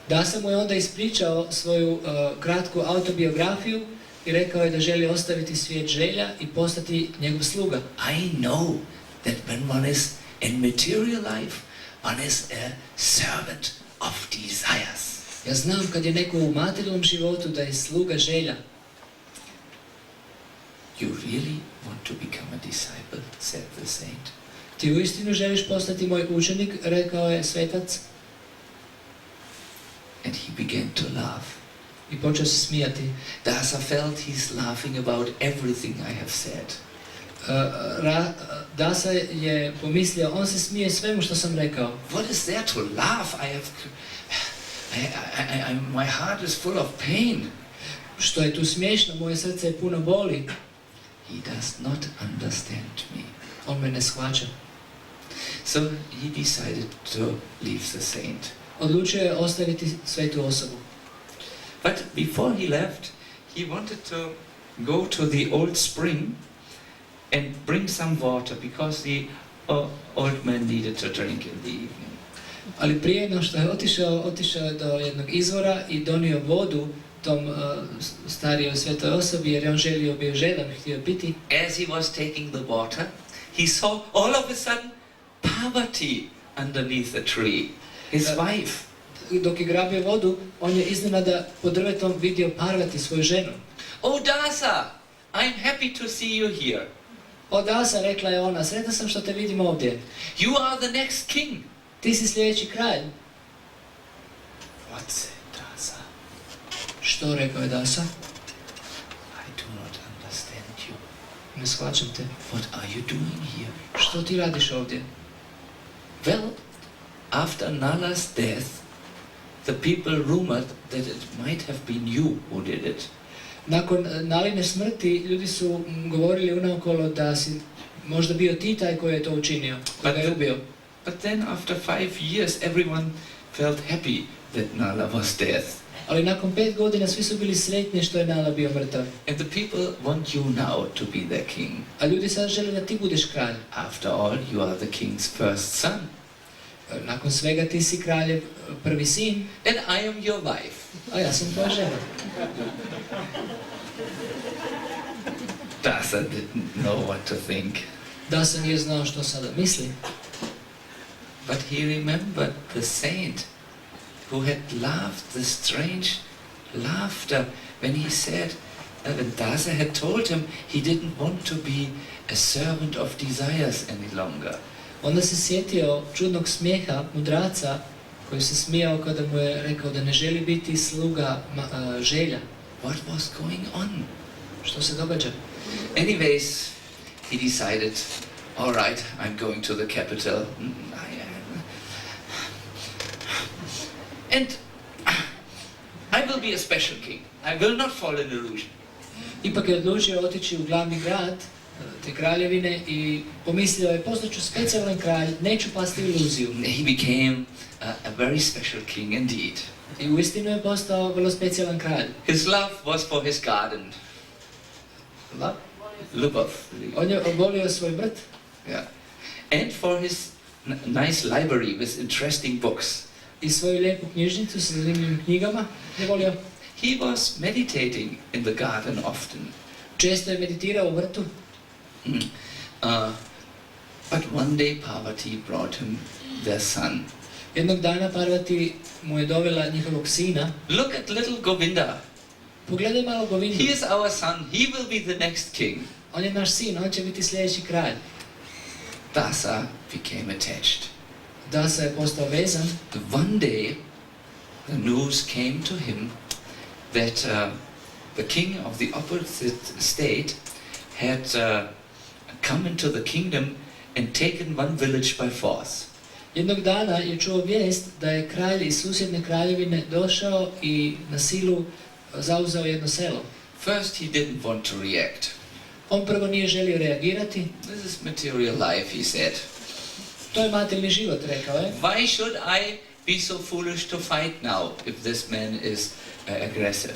Dasa mu je onda ispričao svoju kratku autobiografiju i rekao je da želi ostaviti svijet želja i postati njegov sluga. I know that when one is in material life, one is a servant of desires. Ja znam kad je neko u materijalnom životu da je sluga želja. You really want to become a disciple, said the saint. Ti uistinu želiš postati moj učenik, rekao je svetac. And he began to laugh. I počeo se smijati. Dasa felt he's laughing about everything I have said. Dasa je pomislio, on se smije svemu što sam rekao. What is there to laugh? My heart is full of pain. Što je tu smiješno, moje srce je puno boli. He does not understand me. On me ne shvaća. So he decided to leave the saint. Odlučio je ostaviti svetu osobu. But before he left, he wanted to go to the old spring and bring some water because the old man needed to drink in the evening. Ali prije no što je otišao je do jednog izvora i donio vodu tom starijoj svetoj osobi jer je on bio žedan, htio piti. As he was taking the water, he saw all of a sudden Parvati underneath the tree, his wife. Dok je grabio vodu, on je iznenada pod drvetom vidio Parvati, svoju ženu. Oh Dasa, I'm happy to see you here. O Dasa, rekla je ona, sretna sam što te vidim ovdje. You are the next king. Ti si sljedeći kralj. What said Dasa? Što, rekao je Dasa? I do not understand you. Ne shvaćam te. What are you doing here? Što ti radiš ovdje? Well, after Nala's death, the people rumored that it might have been you who did it. Nakon Naline smrti, ljudi su govorili unaokolo da si možda bio ti taj koji je to učinio, koji ga je ubio. But then after 5 years, everyone felt happy that Nala was dead. Ali nakon 5 godina svi su bili sretni što je Nala bio mrtav. And the people want you now to be their king. A ljudi sad žele da ti budeš kralj. After all, you are the king's first son. Nakon svega ti si kraljev prvi sin. And I am your wife. A ja sam tvoja žena. Dasa didn't know what to think. Dasa nije znao što sada misli. But he remembered the saint who had laughed the strange laughter when he said, when Dasa had told him he didn't want to be a servant of desires any longer. Onda se sjetio čudnog smijeha mudraca koji se smijao kada mu je rekao da ne želi biti sluga želja. What was going on? Što se događa? Anyways, he decided All right, I'm going to the capital. And I will be a special king. I will not fall in illusion. Ipak je odlučio otići u glavni grad te kraljevine i pomislio je postaću specijalan kralj, neću pasti u iluziju. He became a very special king indeed. I uistinu je postao vrlo specijalan kralj. His love was for his garden. Ljubav. On je obolio svoj vrt. Yeah. And for his nice library with interesting books. I svoju lijepu knjižnicu sa zanimljivim knjigama je volio. He was meditating in the garden often. Često je meditirao u vrtu. But one day Parvati brought him their son. Jednog dana Parvati mu je dovela njihovog sina. Look at little Govinda. Pogledaj malo Govindu. He is our son. He will be the next king. On je naš sin, on će biti sljedeći kralj. Dasa became attached. Dasa je postao vezan. One day, the news came to him that the king of the opposite state had come into the kingdom and taken one village by force. Jednog dana je čuo vijest da je kralj iz susjedne kraljevine došao i na silu zauzeo jedno selo. First he didn't want to react. On prvo nije želio reagirati. This is material life, he said. To je materijalni život, rekao je. Why should I be so foolish to fight now if this man is aggressive?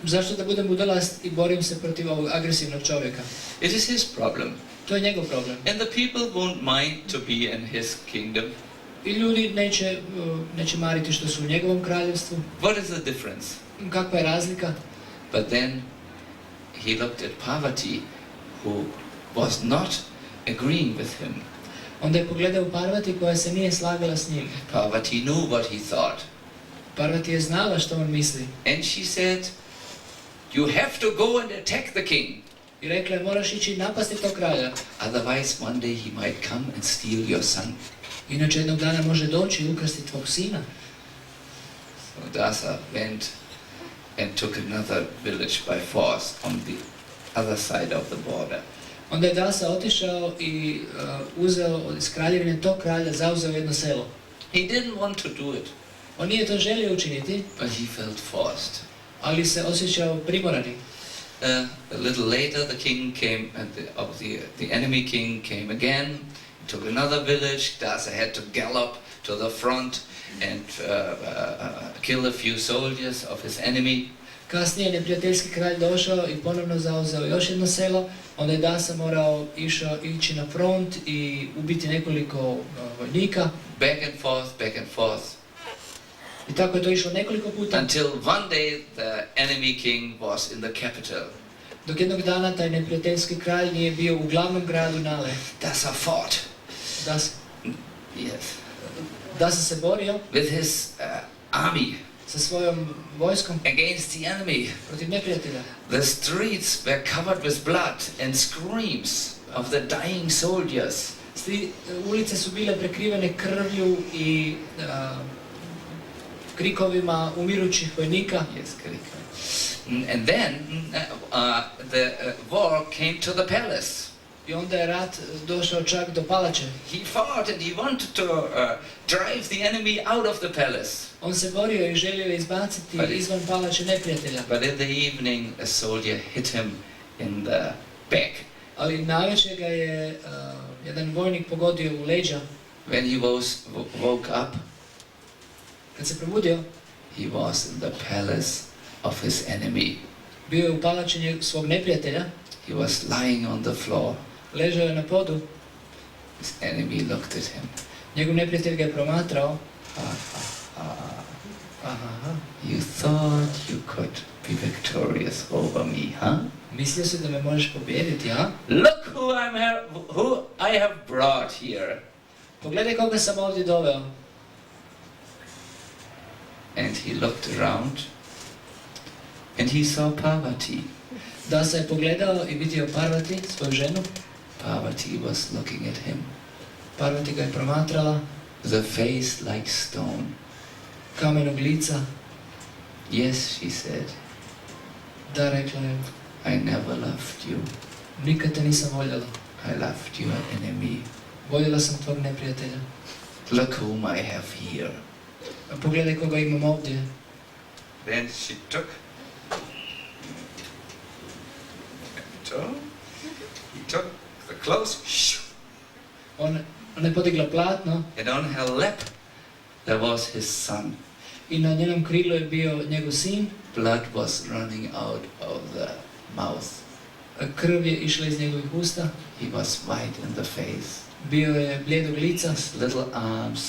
Zašto da budem budalast i borim se protiv ovog agresivnog čovjeka? It is his problem. To je njegov problem. And the people won't mind to be in his kingdom. I ljudi neće mariti što su u njegovom kraljevstvu. What is the difference? Kakva je razlika? But then he looked at Parvati, who was not agreeing with him. Onda je pogledao Parvati koja se nije slagala s njim. Parvati knew what he thought. Parvati je znala što on misli. And she said, you have to go and attack the king. I rekla je, moraš ići napasti tog kralja. Otherwise one day he might come and steal your son. Inače jednog dana može doći i ukrasti tvog sina. So Dasa went and took another village by force on the other side of the border. Onda je Dasa otišao i uzeo iz kraljevine tog kralja, zauzeo jedno selo. He didn't want to do it. On nije to želio učiniti, But he felt forced. ali se osjećao primorani. A little later the king came, and the enemy king came again, took another village. Dasa had to gallop to the front and kill a few soldiers of his enemy. Kasnije je neprijateljski kralj došao i ponovno zauzeo još jedno selo. Onda je Dasa morao ići na front i ubiti nekoliko vojnika. Back and forth. I tako je to išlo nekoliko puta. Until one day the enemy king was in the capital. Dok jednog dana taj neprijateljski kralj nije bio u glavnom gradu Nale. Dasa fought. Dasa se borio with his army sa svojom vojskom against the enemy. Protiv neprijatelja. The streets were covered with blood and screams of the dying soldiers. Ulice su bile prekrivene krvlju i krikovima umirućih vojnika. Yes, and then the war came to the palace. I onda je rat došao čak do palače. He fought and he wanted to drive the enemy out of the palace. On se borio i želio je izbaciti izvan palače neprijatelja. But in the evening a soldier hit him in the back. Ali navečer ga je jedan vojnik pogodio u leđa. When he woke up, kad se probudio, he was in the palace of his enemy. Bio je u palači svog neprijatelja. He was lying on the floor. Ležao je na podu. His enemy looked at him. Njegov neprijatelj ga je promatrao. You thought you could be victorious over me, huh? Mislio si da me možeš pobijediti, a? Look who I have brought here. Pogledaj koga sam ovdje doveo. And he looked around and he saw Parvati. Dasa je pogledao i vidio Parvati, svoju ženu. Parvati was looking at him. Parvati ga je promatrala. The face like stone. Kamenog lica. Yes, she said. Da, rekla je. I never loved you. Nikad te nisam voljela. I loved your enemy. Voljela sam tvog neprijatelja. Look whom I have here. Pogledaj koga imam ovdje. Then she took. He took the clothes. Ona je podigla platno And on her lap there was his son. i na njenom krilu je bio njegov sin. Blood was running out of the mouth. Krv je išla iz njegovih usta. He was white in the face. Bio je blijedog lica. His little arms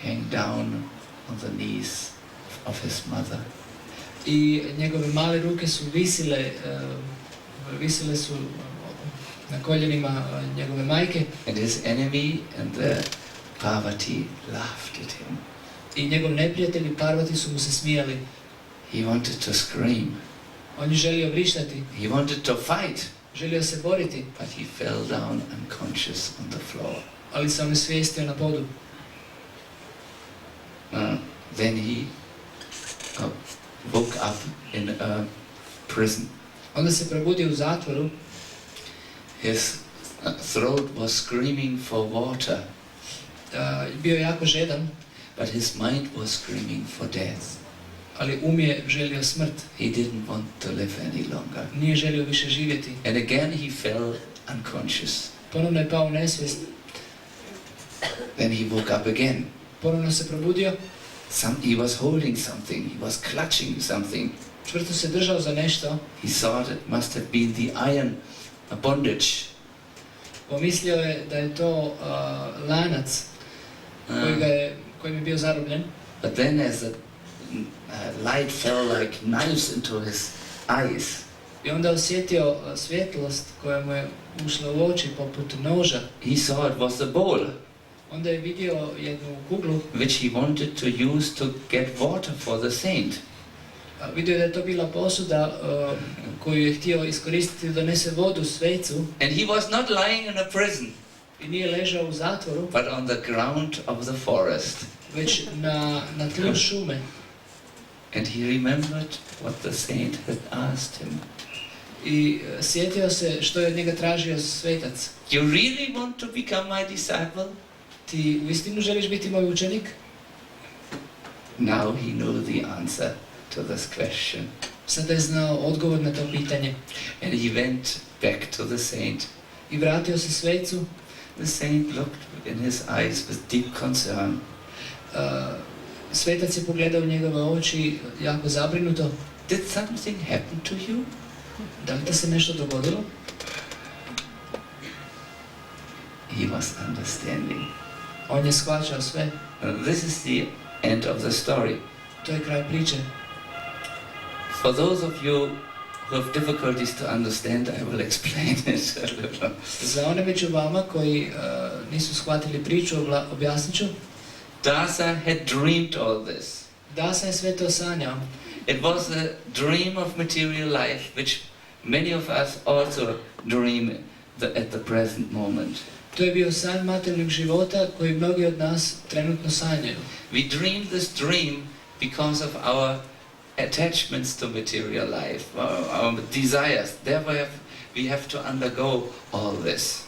hang down on the knees of his mother. I njegove male ruke su visile su na koljenima njegove majke. And his enemy and the Parvati laughed at him. I njegov neprijatelj i Parvati su mu se smijali. He wanted to scream. On je želio vrištati. He wanted to fight. Želio se boriti. But he fell down unconscious on the floor. Ali se on svijestio na podu. Then he woke up in a prison. Onda se probudio u zatvoru. His throat was screaming for water. Bio je jako žedan. But his mind was screaming for death. Ali je želio smrt. He didn't want to live any longer. Nije želio više živjeti. And again he fell unconscious. Ponovno je pao u nesvijest. Then he woke up again. Ponovno se probudio. He was holding something. He was clutching something. Čvrsto se držao za nešto. He thought it must have been the iron bondage. Pomislio je da je to lanac kojim je bio zarobljen. But then as the light fell like knives into his eyes, I onda osjetio svjetlost koja mu je ušla u oči poput noža. he saw it was a bowl Onda je vidio jednu kuglu. which he wanted to use to get water for the saint. Vidio je da je to bila posuda koju je htio iskoristiti da donese vodu svecu. And he was not lying in a prison, I nije ležao u zatvoru, but on the ground of the forest. već na tlu šume. And he remembered what the saint had asked him. I sjetio se što je od njega tražio svetac. You really want to become my disciple? Ti uistinu želiš biti moj učenik? Now he knew the answer to this question. Sada je znao odgovor na to pitanje. And he went back to the saint. I vratio se svecu. The saint looked in his eyes with deep concern. Svetac je pogledao u njegove oči jako zabrinuto. Did something happen to you? Da li ti se nešto dogodilo? He was understanding. On je shvaćao sve. This is the end of the story. To je kraj priče. For those of you who have difficulties to understand, I will explain it a little. Za one među vama koji nisu shvatili priču, objasnit ću. Dasa had dreamed all this. Dasa je sve to sanjao. It was a dream of material life, which many of us also dream at the present moment. To je bio san materijalnog života koji mnogi od nas trenutno sanjaju. We dream this dream because of our attachments to material life, our desires. Therefore we have to undergo all this.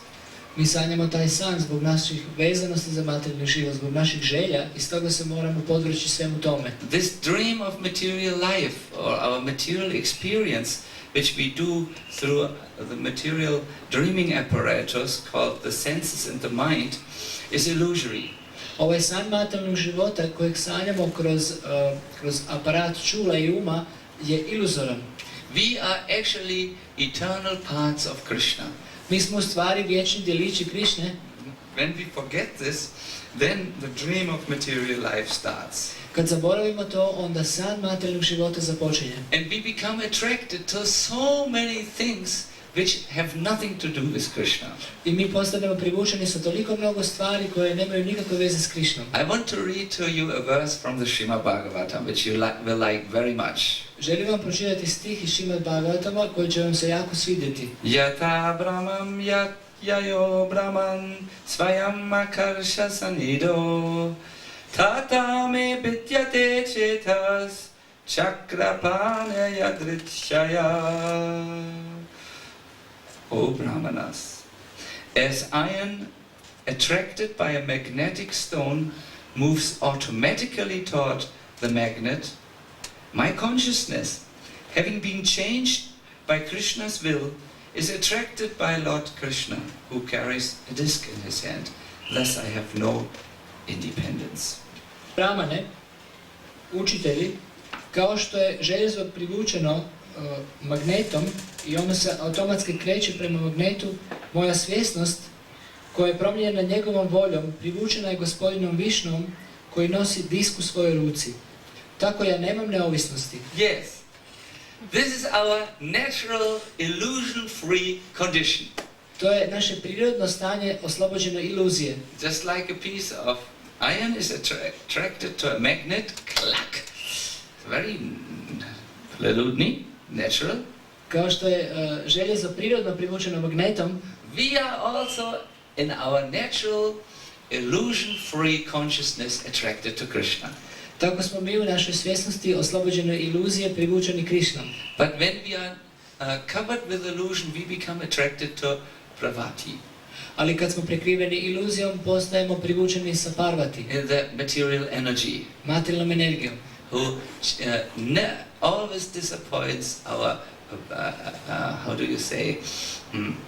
Mi sanjamo taj san zbog naših vezanosti za materijalni život, zbog naših želja i stoga se moramo podvrći svemu tome. This dream of material life or our material experience, which we do through the material dreaming apparatus called the senses and the mind, is illusory. Ovaj san materijalnog života kojeg sanjamo kroz aparat čula i uma je iluzoran. We are actually eternal parts of Krishna. Mi smo u stvari vječni djelići Krišne. When we forget this, then the dream of material life starts. Kad zaboravimo to, onda san materijalnog života započinje. And we become attracted to so many things which have nothing to do with Krishna. I mi postanemo privučeni sa toliko mnogo stvari koje nemaju nikakve veze s Krišnom. I want to read to you a verse from the Srimad Bhagavatam, which you will like very much. Želim vam pročitati stih iz Srimad Bhagavatama koji će vam se jako svidjeti. Yata brahmam yayo brahman svayam akarsha sanido tata me vidyate chetas chakrapane yadritshaya. O Brahmanas, As iron attracted by a magnetic stone moves automatically toward the magnet, my consciousness, having been changed by Krishna's will, is attracted by Lord Krishna, who carries a disc in his hand. Thus I have no independence. Brahmane, učitelji, kao što je željezo privučeno magnetom i ono se automatski kreće prema magnetu, moja svjesnost koja je promijenjena njegovom voljom privučena je gospodinom Višnom koji nosi disk u svojoj ruci. Tako ja nemam neovisnosti. Yes, this is our natural illusion-free condition. To je naše prirodno stanje oslobođeno iluzije. Just like a piece of iron is attracted to a magnet, clack. Very natural. Kao što je željezo prirodno privučeno magnetom, We are also in our natural illusion-free consciousness attracted to Krishna. tako smo mi u našoj svjesnosti oslobođene iluzije privučeni Krišnom. But when we are covered with illusion, we become attracted to Pravati. Ali kad smo prekriveni iluzijom, postajemo privučeni sa Parvati, In the material energy, materijalnom energijom, who always disappoints our, how do you say,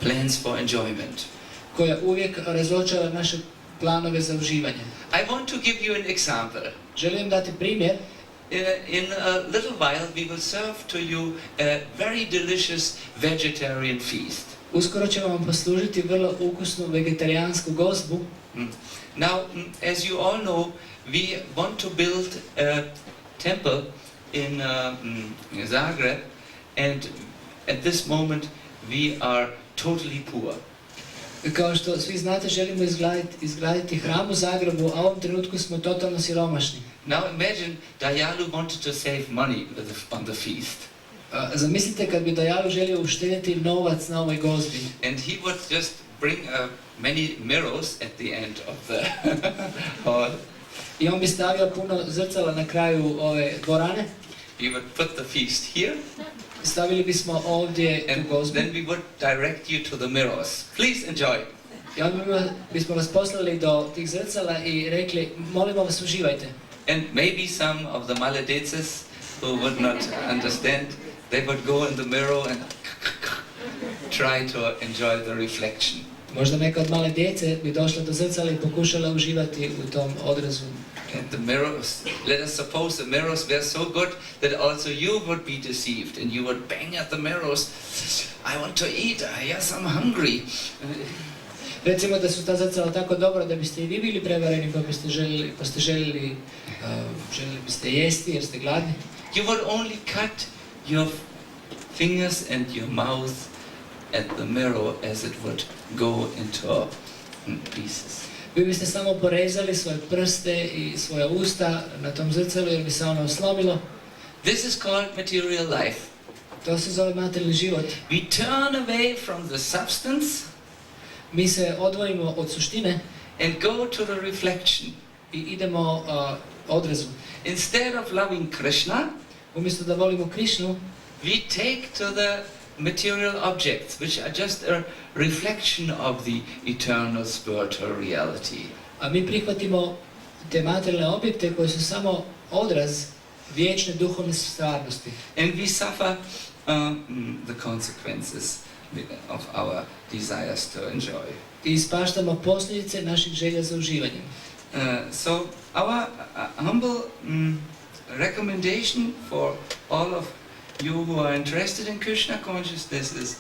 plans for enjoyment. koja uvijek razočara naše planove za uživanje. I want to give you an example. Želim dati primjer. In a little while we will serve to you a very delicious vegetarian feast. Uskoro ćemo vam poslužiti vrlo ukusnu vegetarijansku gozbu. Now, as you all know, we want to build a temple in Zagreb, and at this moment we are totally poor. Kao što svi znate, želimo izgraditi hram u Zagrebu, a u ovom trenutku smo totalno siromašni. Now imagine Dayalu wanted to save money on the feast. Zamislite kad bi Dayalu želio uštedjeti novac na ovoj gozbi. And he would just bring many mirrors at the end of the hall. I on bi stavio puno zrcala na kraju ove dvorane. We would put the feast here. Stavili bismo ovdje and tu gozbu. then we would direct you to the mirrors. Please enjoy. I onda bismo vas poslali do tih zrcala i rekli, molimo vas, uživajte. And maybe some of the maledeces who would not understand, they would go in the mirror and try to enjoy the reflection. Možda neka od male djece bi došla do zrcala i pokušala uživati u tom odrazu. And the mirrors, let us suppose the mirrors were so good that also you would be deceived and you would bang at the mirrors. I want to eat, yes, I'm hungry. Recimo da su ta zrcala tako dobra da biste i vi bili prevareni pa ste željeli biste jesti jer ste gladni. You would only cut your fingers and your mouth at the mirror as it would go into pieces. Vi biste samo porezali svoje prste i svoja usta na tom zrcalu jer bi se ono slomilo. This is called material life. To se zove materijalni život. We turn away from the substance. Mi se odvojimo od suštine and go to the reflection. I idemo odrazu. Instead of loving Krishna, umjesto da volimo Krišnu, we take to the material objects, which are just a reflection of the eternal spiritual reality. A mi prihvatimo te materijalne objekte koji su samo odraz vječne duhovne stvarnosti. And we suffer the consequences of our desires to enjoy. I ispaštamo posljedice naših želja za uživanjem. So our humble recommendation for all of you who are interested in Krishna consciousness is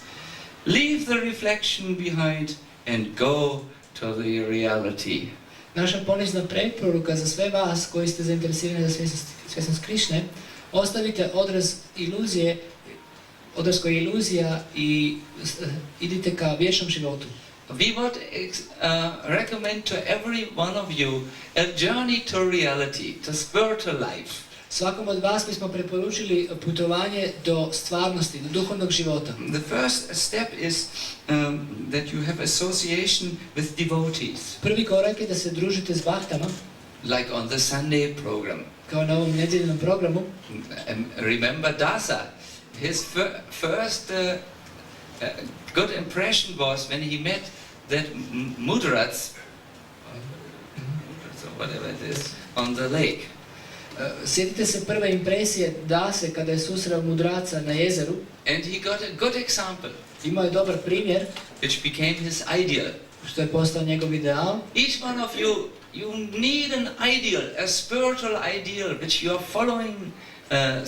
leave the reflection behind and go to the reality. Naša ponizna preporuka za sve vas koji ste zainteresirani za svjesnost Krišne, ostavite odraz iluzije, odraz koji je iluzija i idite ka vječnom životu. We would recommend to every one of you a journey to reality, to spiritual life. Svakom od vas bismo preporučili putovanje do stvarnosti, do duhovnog života. The first step is that you have association with devotees. Prvi korak je da se družite s bahtama. Like on the Sunday program. Kao na ovom nedjeljnom programu. Remember Dasa. His first good impression was when he met that mudrats, so whatever it is, on the lake. Sjetite se prve impresije Dase kada je susreo mudraca na jezeru. And he got a good example, Imao je dobar primjer, which became his ideal. što je postao njegov ideal. Each one of you, you need an ideal, a spiritual ideal, which you are following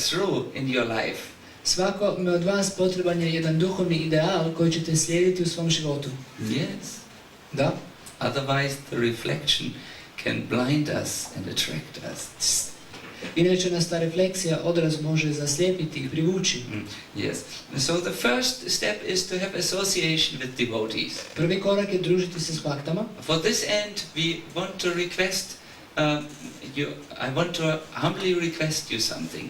through in your life. Svakome od vas potreban je jedan duhovni ideal koji ćete slijediti u svom životu. Yes. Da. Otherwise, the reflection can blind us and attract us. Inače nas ta refleksija, odraz može zaslijepiti i privući. Yes. So the first step is to have association with devotees. Prvi korak je družiti se s baktama. For this end, we want to request I want to humbly request you something.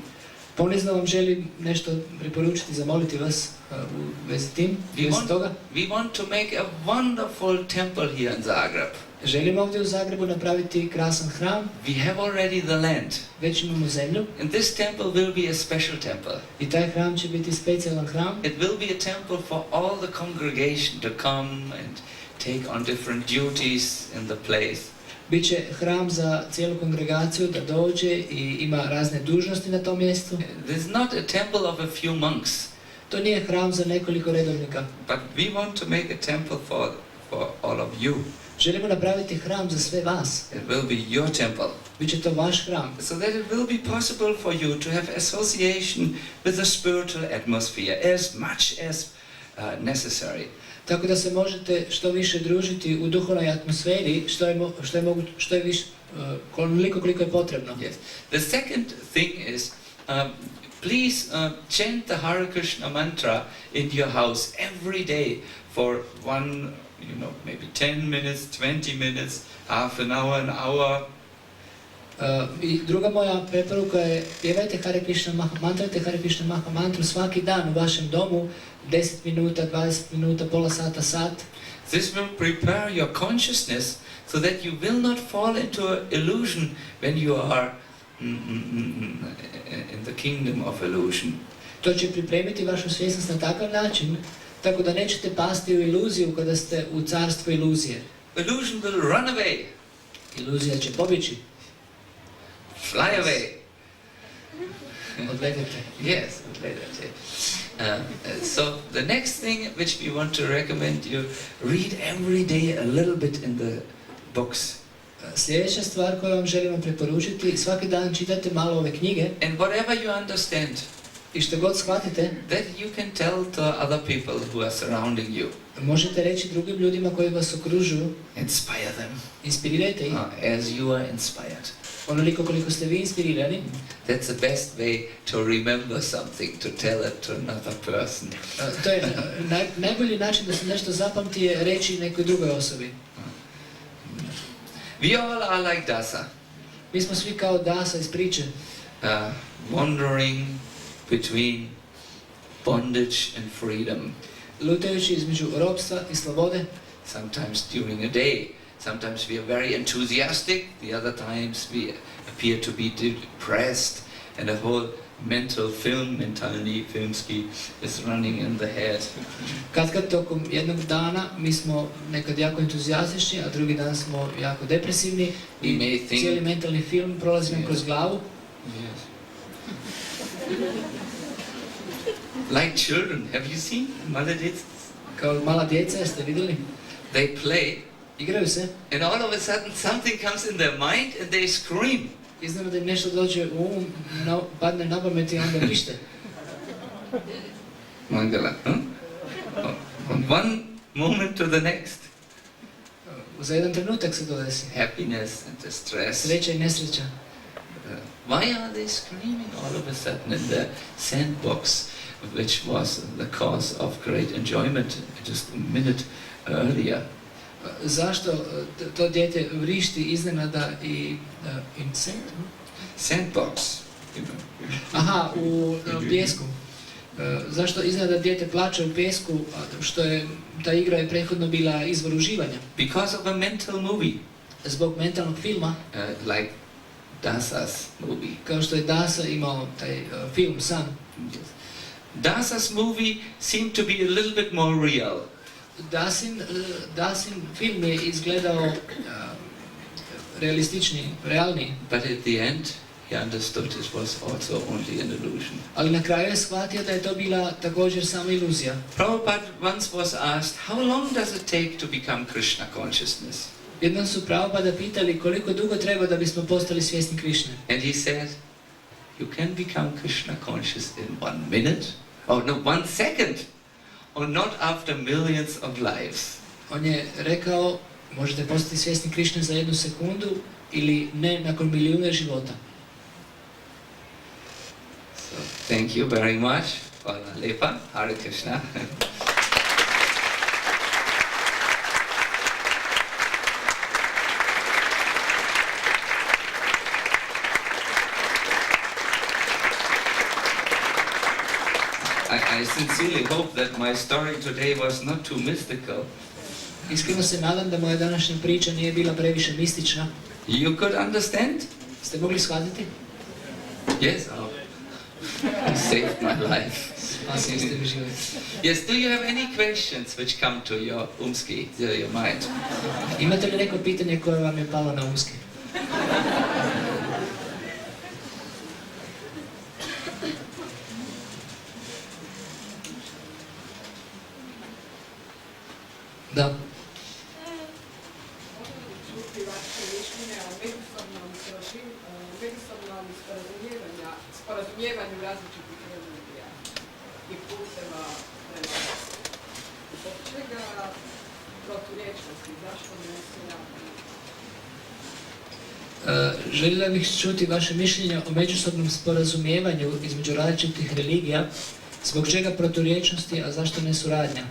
Ponizno vam želim nešto preporučiti, zamoliti vas u vezi tim, u vezi toga. We want to make a wonderful temple here in Zagreb. Želim ovdje u Zagrebu napraviti krasan hram. We have already the land. Već imamo zemlju. And this temple will be a special temple. I taj hram će biti specijalan hram. It will be a temple for all the congregation to come and take on different duties in the place. Biće hram za cijelu kongregaciju da dođe i ima razne dužnosti na tom mjestu. This is not a temple of a few monks. To nije hram za nekoliko redovnika. But we want to make a temple for all of you. Želimo napraviti hram za sve vas. It will be your temple. Biće to vaš hram. So that it will be possible for you to have association with the spiritual atmosphere as much as necessary. Tako da se možete što više družiti u duhovnoj atmosferi, što je više, koliko je potrebno. Yes. The second thing is, please chant the Hare Krishna mantra in your house every day for maybe 10 minutes, 20 minutes, half an hour, an hour. I druga moja preporuka je pjevajte Hare Krishna Maha mantrate Hare Krishna Maha mantru svaki dan u vašem domu, 10 minuta, 20 minuta, pola sata, sat. This will prepare your consciousness so that you will not fall into an illusion when you are in the kingdom of illusion. To će pripremiti vašu svjesnost na takav način, tako da nećete pasti u iluziju kada ste u carstvu iluzije. Illusion will run away. Iluzija će pobjeći. Fly away. Odletite. Yes, odletite. So the next thing which we want to recommend you, read every day a little bit in the books. Sljedeća stvar koju vam želim preporučiti, svaki dan čitate malo ove knjige. And whatever you understand, i što god shvatite, that you can tell to other people who are surrounding you. Možete reći drugim ljudima koji vas okružuju. Inspire them. Inspirirajte ih. As you are inspired. Onoliko koliko ste vi inspirirani. That's the best way to remember something, to tell it to another person. To je najbolji način da se nešto zapamti je reći nekoj drugoj osobi. We all are like Dasa. Mi smo svi kao Dasa iz priče. Wandering between bondage and freedom. Lutajući između ropstva i slobode. Sometimes during a day, sometimes we are very enthusiastic, the other times we appear to be depressed, and the whole mental film, mentalni filmski, is running in the head. Kad tokom jednog dana mi smo nekad jako entuzijastični, a drugi dan smo jako depresivni i cijeli mentalni film prolazi nam kroz glavu. Yes. Like children, have you seen male djeca? Kao mala djeca, jeste vidjeli? They play, igraju se, and all of a sudden something comes in their mind and they scream. Iznenada im nešto dođe u um, padne na pamet i onda pište. Mangala, From one moment to the next. Za jedan trenutak se to desi. Happiness and distress. Sreća i nesreća. Why are they screaming all of a sudden in the sandbox, which was the cause of great enjoyment just a minute earlier? Zašto to dijete vrišti iznenada i Sandbox. Aha, u pijesku. Zašto iznenada dijete plače u pijesku, što je ta igra je prethodno bila izvor uživanja? Because of a mental movie. Zbog mentalnog filma. Like Dasa's movie. Kao što je Dasa imao taj film san. Dasa's movie seemed to be a little bit more real. Dasin film je izgledao realističniji, realniji. But at the end, he understood it was also only an illusion. Ali na kraju je shvatio da je to bila također samo iluzija. Prabhupada once was asked, how long does it take to become Krishna consciousness? Jednom su Prabhupada pitali koliko dugo treba da bismo postali svjesni Krišne. And he said, you can become Krishna conscious in 1 minute, or no, 1 second, or not after millions of lives. On je rekao, možete postati svjesni Krišne za 1 sekundu ili ne nakon milijune života. So, thank you very much. Hvala lepa. Hare Krishna. I sincerely hope that my story today was not too mystical. Iskreno se nadam da moja današnja priča nije bila previše mistična. You could understand? Ste mogli shvatiti? Yes. Oh. You saved my life. Spasili ste mi život. Yes, do you have any questions which come to your umski, to your mind? Imate li neko pitanje koje vam je palo na umski? Da. Sporazumijevanju različitih religija i puteva prelaza. Zbog čega proturječnosti? Zašto ne se radi? Željela bih čuti vaše mišljenje o međusobnom sporazumijevanju između različitih religija. Zbog čega proturječnosti, a zašto ne suradnja?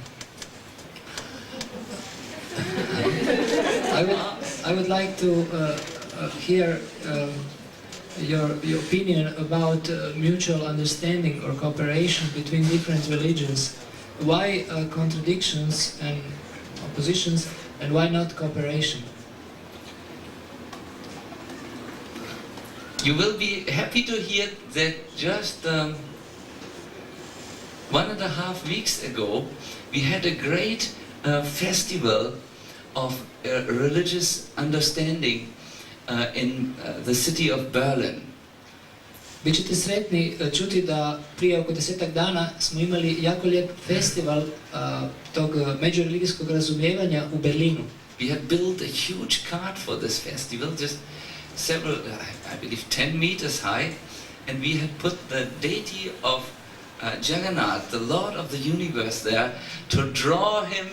I would like to hear your opinion about mutual understanding or cooperation between different religions. Why contradictions and oppositions, and why not cooperation? You will be happy to hear that just 1.5 weeks ago we had a great festival of religious understanding in the city of Berlin. Bićete sretni čuti da prije oko 10 dana smo imali jako lijep festival tog međureligijskog razumijevanja u Berlinu. We had built a huge cart for this festival, just several, I believe 10 meters high, and we had put the deity of Jagannath, the Lord of the universe, there to draw him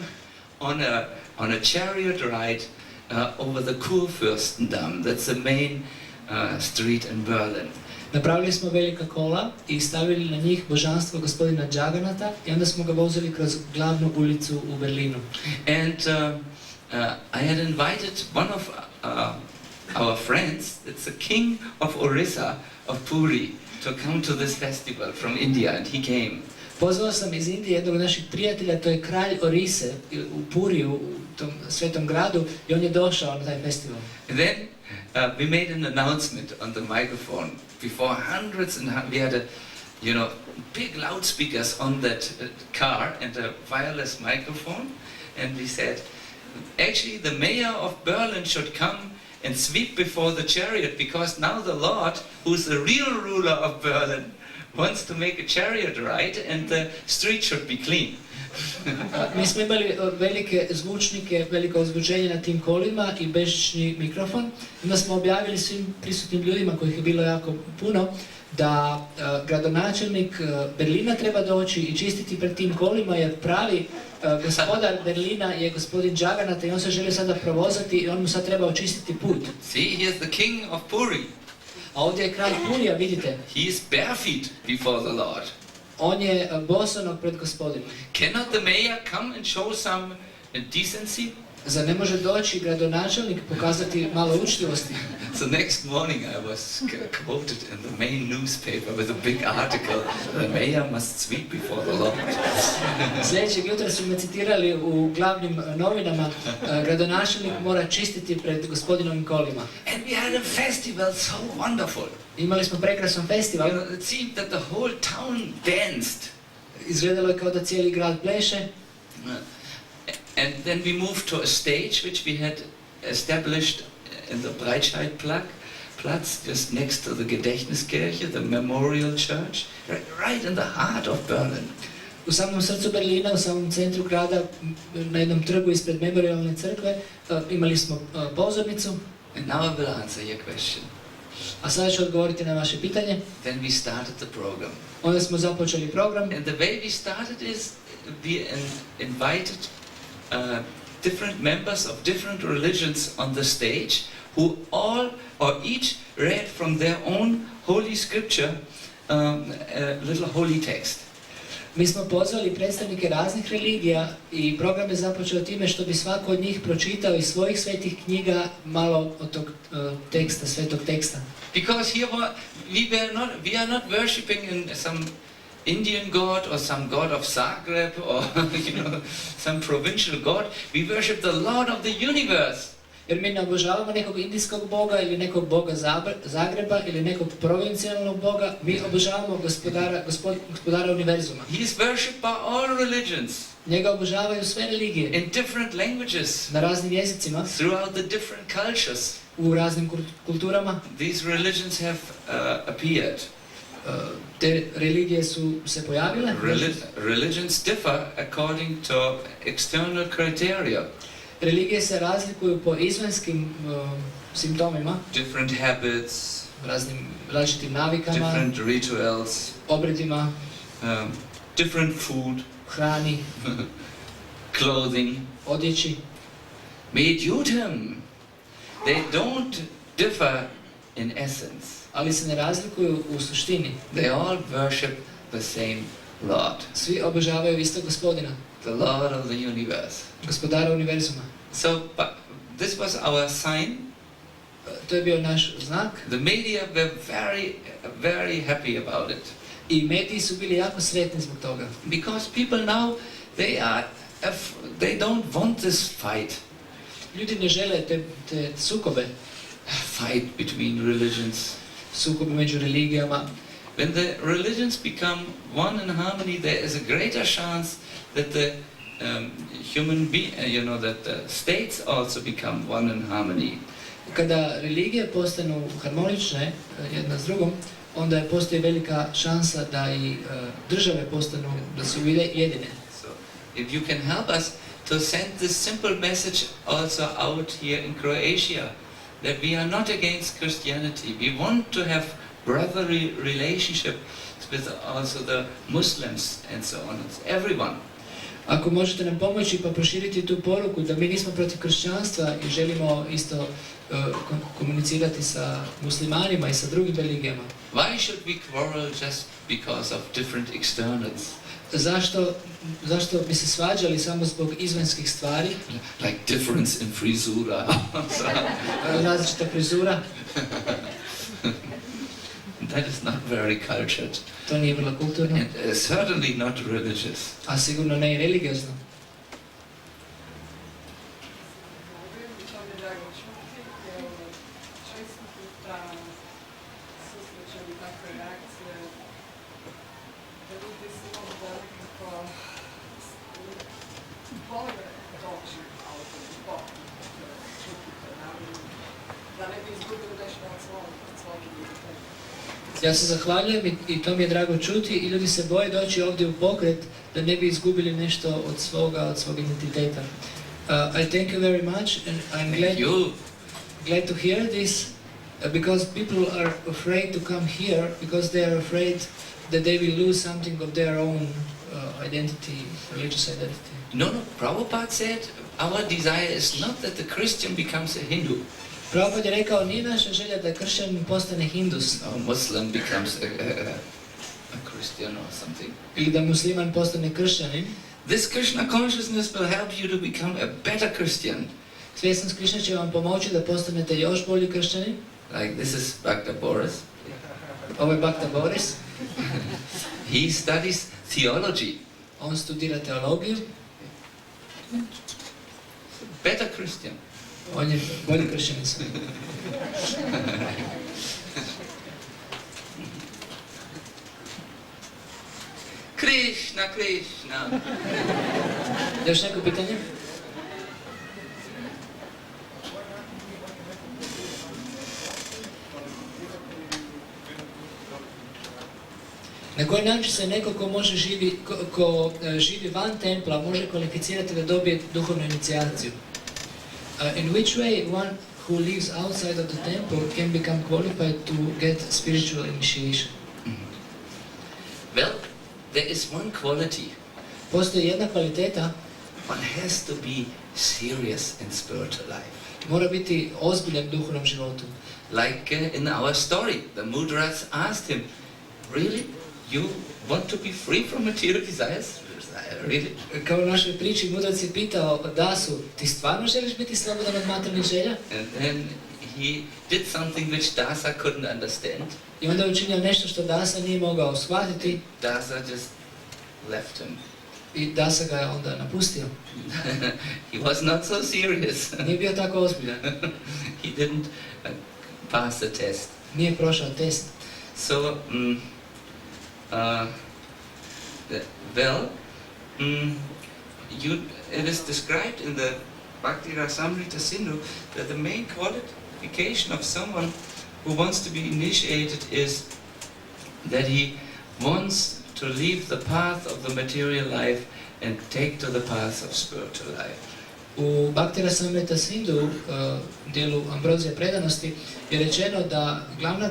on a chariot ride over the Kurfürstendamm. That's the main street in Berlin. Napravili smo velika kola i stavili na njih božanstvo gospodina Jagannatha i onda smo ga vozili kroz glavnu ulicu u Berlinu. And I had invited one of our friends, it's the king of Orissa, of Puri, to come to this festival from India, and he came. Pozvao sam iz Indije jednog naših prijatelja, to je kralj Orise u Puriju, u tom svetom gradu, i on je došao na taj festival. And then we made an announcement on the microphone before hundreds and we had big loudspeakers on that car and a wireless microphone, and we said, actually the mayor of Berlin should come and sweep before the chariot, because now the Lord, who's the real ruler of Berlin, wants to make a chariot ride and the street should be clean. Mi smo imali velike zvučnike, veliko uzbuđenje na tim kolima i bežični mikrofon. Onda smo objavili svim prisutnim ljudima, kojih je bilo jako puno, da gradonačelnik Berlina treba doći i čistiti pred tim kolima, jer pravi gospodar Berlina je gospodin Jagannatha i on se želi sada provozati i on mu sad treba očistiti put. See, here's the king of Puri. A ovdje je kralj Purija, vidite. He is bare feet before the Lord. On je bosonog pred gospodinom. Cannot the mayor come and show some decency? Zar ne može doći gradonačelnik pokazati malo učtivosti? So next morning I was quoted in the main newspaper with a big article, the mayor must sweep before the Lord. Sljedećeg jutra su me citirali u glavnim novinama, gradonačelnik mora čistiti pred gospodinovim kolima. And we had a festival so wonderful. Imali smo prekrasan festival. It seemed that the whole town danced. Izgledalo je kao da cijeli grad pleše. And then we moved to a stage which we had established in the Breitscheidplatz, just next to the Gedächtniskirche, the memorial church, right in the heart of Berlin. U samom srcu Berlina, u samom centru grada, na jednom trgu ispred memorialne crkve, imali smo pozornicu. And now I will answer your question. A sada ću odgovoriti na vaše pitanje. Then we started the program. Onda smo započeli program. And the way we started is we invited different members of different religions on the stage who all or each read from their own holy scripture a little holy text. Mi smo pozvali predstavnike raznih religija i program je započeo time što bi svako od njih pročitao iz svojih svetih knjiga malo od tog teksta, svetog teksta. Because here we are not worshipping in some Indian god or some god of Zagreb or some provincial god. We worship the Lord of the universe. Jer mi ne obožavamo nekog indijskog boga ili nekog boga Zagreba ili nekog provincijalnog boga, mi obožavamo gospodara univerzuma. He is worshipped by all religions. Njega obožavaju sve religije. In different languages. Na raznim jezicima. Throughout the different cultures. U raznim kulturama. These religions have appeared. Te religije su se pojavile. Religions differ according to external criteria. Religije se razlikuju po izvanskim simptomima. Different habits. Različitim navikama. Different rituals. Obredima. Different food. Hrani. Clothing. Odjeći. Međutim, they don't differ in essence. Ali se ne razlikuju u suštini. They all worship the same Lord. Svi obožavaju istog gospodina. The Lord of the universe. Gospodara univerzuma. So, this was our sign. To je bio naš znak. The media were very happy about it. I mediji su bili jako sretni zbog toga. Because people now, they don't want this fight. Ljudi ne žele te sukobe. Fight between religions. Sukobe među religijama. When the religions become one in harmony, there is a greater chance that the that the states also become one in harmony. Kada religije postanu harmonične jedna s drugom, onda postoji velika šansa da i države postanu, da su jedine. So, if you can help us to send this simple message also out here in Croatia, that we are not against Christianity. We want to have brotherly relationship with also the Muslims and so on, everyone. Ako možete nam pomoći pa proširiti tu poruku da mi nismo protiv kršćanstva i želimo isto komunicirati sa muslimanima i sa drugim religijama. Why should we quarrel just because of different externals? Zašto bi se svađali samo zbog izvanjskih stvari? Like difference in frizura. Različita frizura. That is not very cultured. To nije vrlo kulturno. And certainly not religious. A sigurno ne i religiozno. Ja se zahvaljujem i to mi je drago čuti i ljudi se boje doći ovdje u pokret da ne bi izgubili nešto od svog identiteta. I thank you very much and I'm glad to hear this because people are afraid to come here because they are afraid that they will lose something of their own identity, religious identity. No, Prabhupada said our desire is not that the Christian becomes a Hindu. Prabhupada je rekao, nije naša želja da kršćanin postane hindus. A Muslim becomes a Christian or something. Ili da musliman postane kršćanin. This Krishna consciousness will help you to become a better Christian. Svjesnost Krishna će vam pomoći da postanete još bolji kršćanin. Like this is Bhakta Boris. Ovo je Bhakta Boris. He studies theology. On studira teologiju. Better Christian. On je bolji kršćanin sam. Krishna, Krishna. Još neko pitanje? Na koji način se neko ko živi van templa može kvalificirati da dobije duhovnu inicijaciju? In which way one who lives outside of the temple can become qualified to get spiritual initiation? Well, there is one quality. Postoji jedna kvaliteta. One has to be serious in spiritual life. Mora biti ozbiljan u duhovnom životu. Like in our story, the Mudras asked him, really? You want to be free from material desires? Really? Kao u našoj priči mudrac je pitao Dasu, ti stvarno želiš biti slobodan od materijalnih želja? And then he did something which Dasa couldn't understand. I onda je učinio nešto što Dasa nije mogao shvatiti. Dasa just left him. I Dasa ga je onda napustio. He was not so serious. Nije bio tako ozbiljan. He didn't pass the test. Nije prošao test. So, it is described in the Bhakti Rasamrita Sindhu that the main qualification of someone who wants to be initiated is that he wants to leave the path of the material life and take to the path of spiritual life. U Bhakti Rasamrita Sindhu, dijelu Ambrozije predanosti, je rečeno da glavna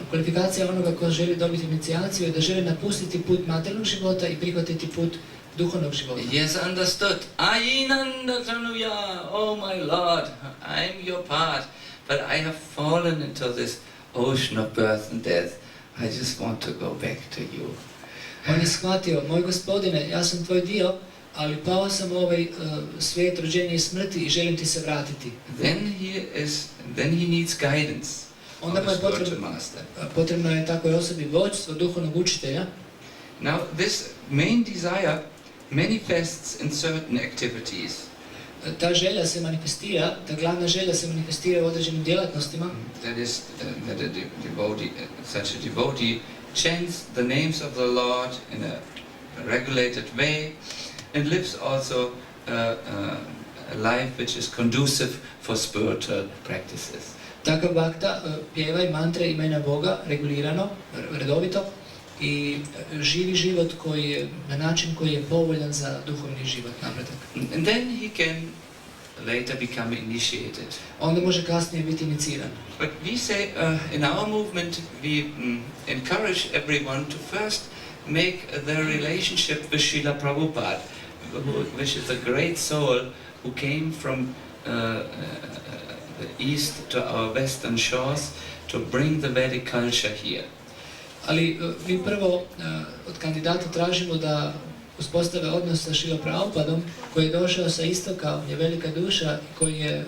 kvalifikacija onoga ko želi dobiti inicijaciju je da želi napustiti put materijalnog života i prihvatiti put duhovnog života. He has understood, Ainanda Tanuya, oh my Lord, I am your part, but I have fallen into this ocean of birth and death. I just want to go back to you. On je shvatio, moj gospodine, ja sam tvoj dio, ali pao sam u ovaj svijet rođenja i smrti i želim ti se vratiti. Then he needs guidance. Onda mu je potrebno je takvoj osobi vođstvo duhovnog učitelja. Now this main desire manifests in certain activities. Ta želja se manifestira, ta glavna želja se manifestira u određenim djelatnostima. That is that a devotee, such a devotee chants the names of the Lord in a regulated way and lives also a life which is conducive for spiritual practices. Takav bhakta pjeva i mantre imena Boga regulirano, redovito i živi život koji je na način koji je povoljan za duhovni život, napredak. And then he can later become initiated. Onda može kasnije biti iniciran. But we say in our movement we encourage everyone to first make their relationship with Srila Prabhupada, which is a great soul who came from the east to our western shores to bring the Vedic culture here. Ali mi prvo od kandidata tražimo da uspostave odnos sa Srila Prabhupadom, koji je došao sa istoka, on je velika duša i koji je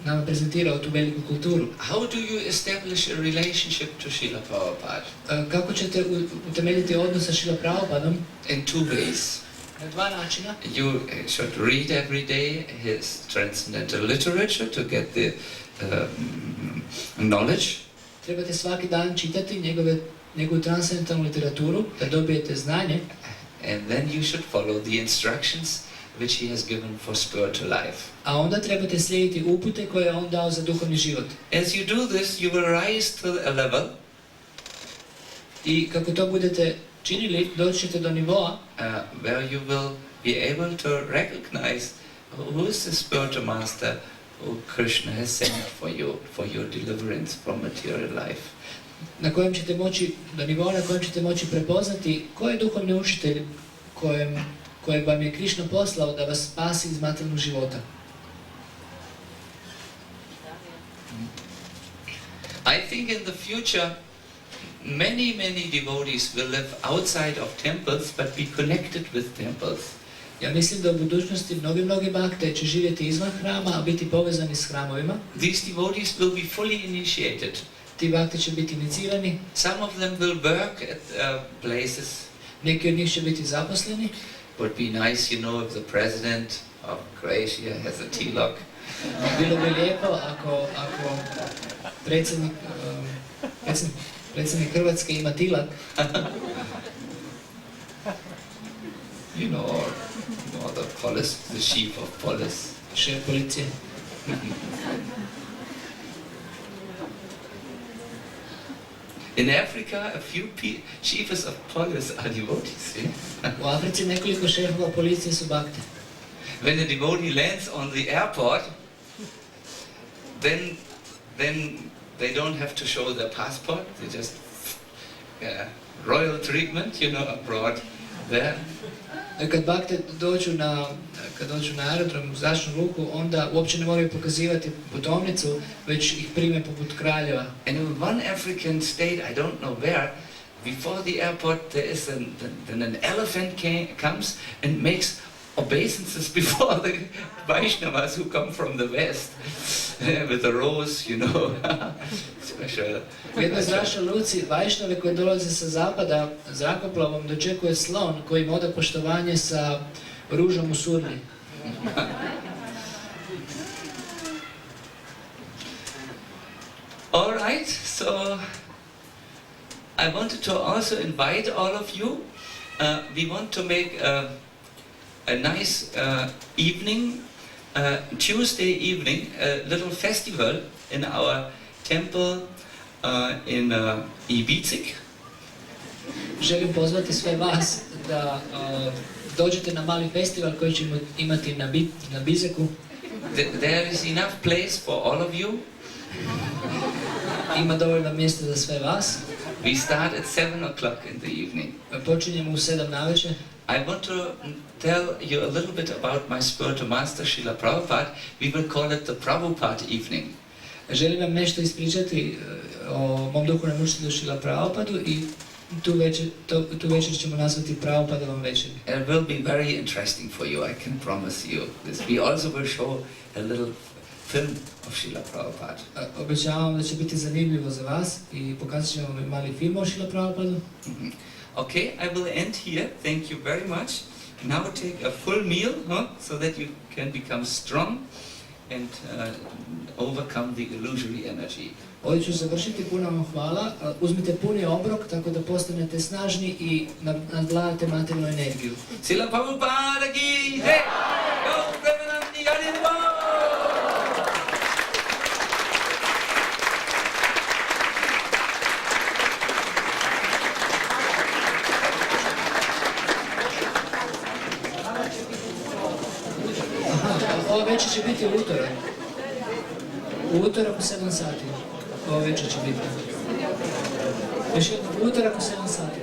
nam prezentirao tu veliku kulturu. How do you establish a relationship to Srila Prabhupada? Kako ćete utemeljiti odnos sa Srila Prabhupadom? In two ways. Na dva načina. You should read every day his transcendental literature to get the knowledge. Trebate svaki dan čitati njegovu transcendentalnu literaturu da dobijete znanje. And then you should follow the instructions which he has given for spiritual life. A onda trebate slijediti upute koje je on dao za duhovni život. As you do this, you will rise to a level. I kako to budete činili, doći ćete do nivoa where you will be able to recognize who is the spiritual master who Krishna has sent for your deliverance from material life. Na kojem ćete moći, do nivoa na kojem ćete moći prepoznati ko je duhovni učitelj kojeg vam je Krishna poslao da vas spasi iz materijalnog života. I think in the future many devotees will live outside of temples but be connected with temples. Ja mislim da u budućnosti mnogi bhakte će živjeti izvan hrama, a biti povezani s hramovima. These devotees will be fully initiated. Ti bhakte će biti inicirani. Some of them will work at places. Neki od njih će biti zaposleni. Would be nice, you know, if the president of Croatia has a tilak. Bilo bi lijepo ako predsjednik Hrvatske ima tilak. You know, the police, the chief of police. Šef policije. In Africa, a few chiefs of police are devotees. See? U Africi nekoliko šefova policije su bakte. When a devotee lands on the airport, then they don't have to show their passport. They just royal treatment, abroad there. Kad bakte dođu na aerodrom u zračnu luku, onda uopće ne moraju pokazivati putovnicu, već ih prime poput kraljeva. And in one African state, I don't know where, before the airport there is then an elephant comes and makes obeisances before the Vaishnavas who come from the west with a rose, special. U jednoj zračnoj luci Vajšnave koji dolaze sa zapada zrakoplovom dočekuje slon koji im oda poštovanje sa ružom u surmi. All right, so I wanted to also invite all of you. We want to make a nice evening, Tuesday evening, a little festival in our temple in Ibicik. Želim pozvati sve vas da dođete na mali festival koji ćemo imati na Bizeku. There is enough place for all of you. Ima dovoljno mjesta za sve vas. We start at 7 o'clock in the evening. Počinjemo u 7 navečer. I want to tell you a little bit about my spiritual master, Srila Prabhupada. We will call it the Prabhupada evening. Želim vam nešto ispričati o mom duhovnom učitelju Srila Prabhupadu i tu večer ćemo nazvati Prabhupadovom večeri. It will be very interesting for you, I can promise you this. We also will show a little film of Srila Prabhupada. Obećavam da će biti zanimljivo za vas i pokazat ćemo vam mali film o Srila Prabhupadu. Okay, I will end here. Thank you very much. Now take a full meal, so that you can become strong and overcome the illusory energy. Ovdje ću završiti, puno vam hvala. Uzmite puni obrok tako da postanete snažni i nadvladate materijalnu energiju. Srila Prabhupada ki jai! Go Premanandi Harinbo! Ova večer će biti utorak. Utorak u 7 sati. Ova večer će biti. Još jednom, utorak u 7 sati.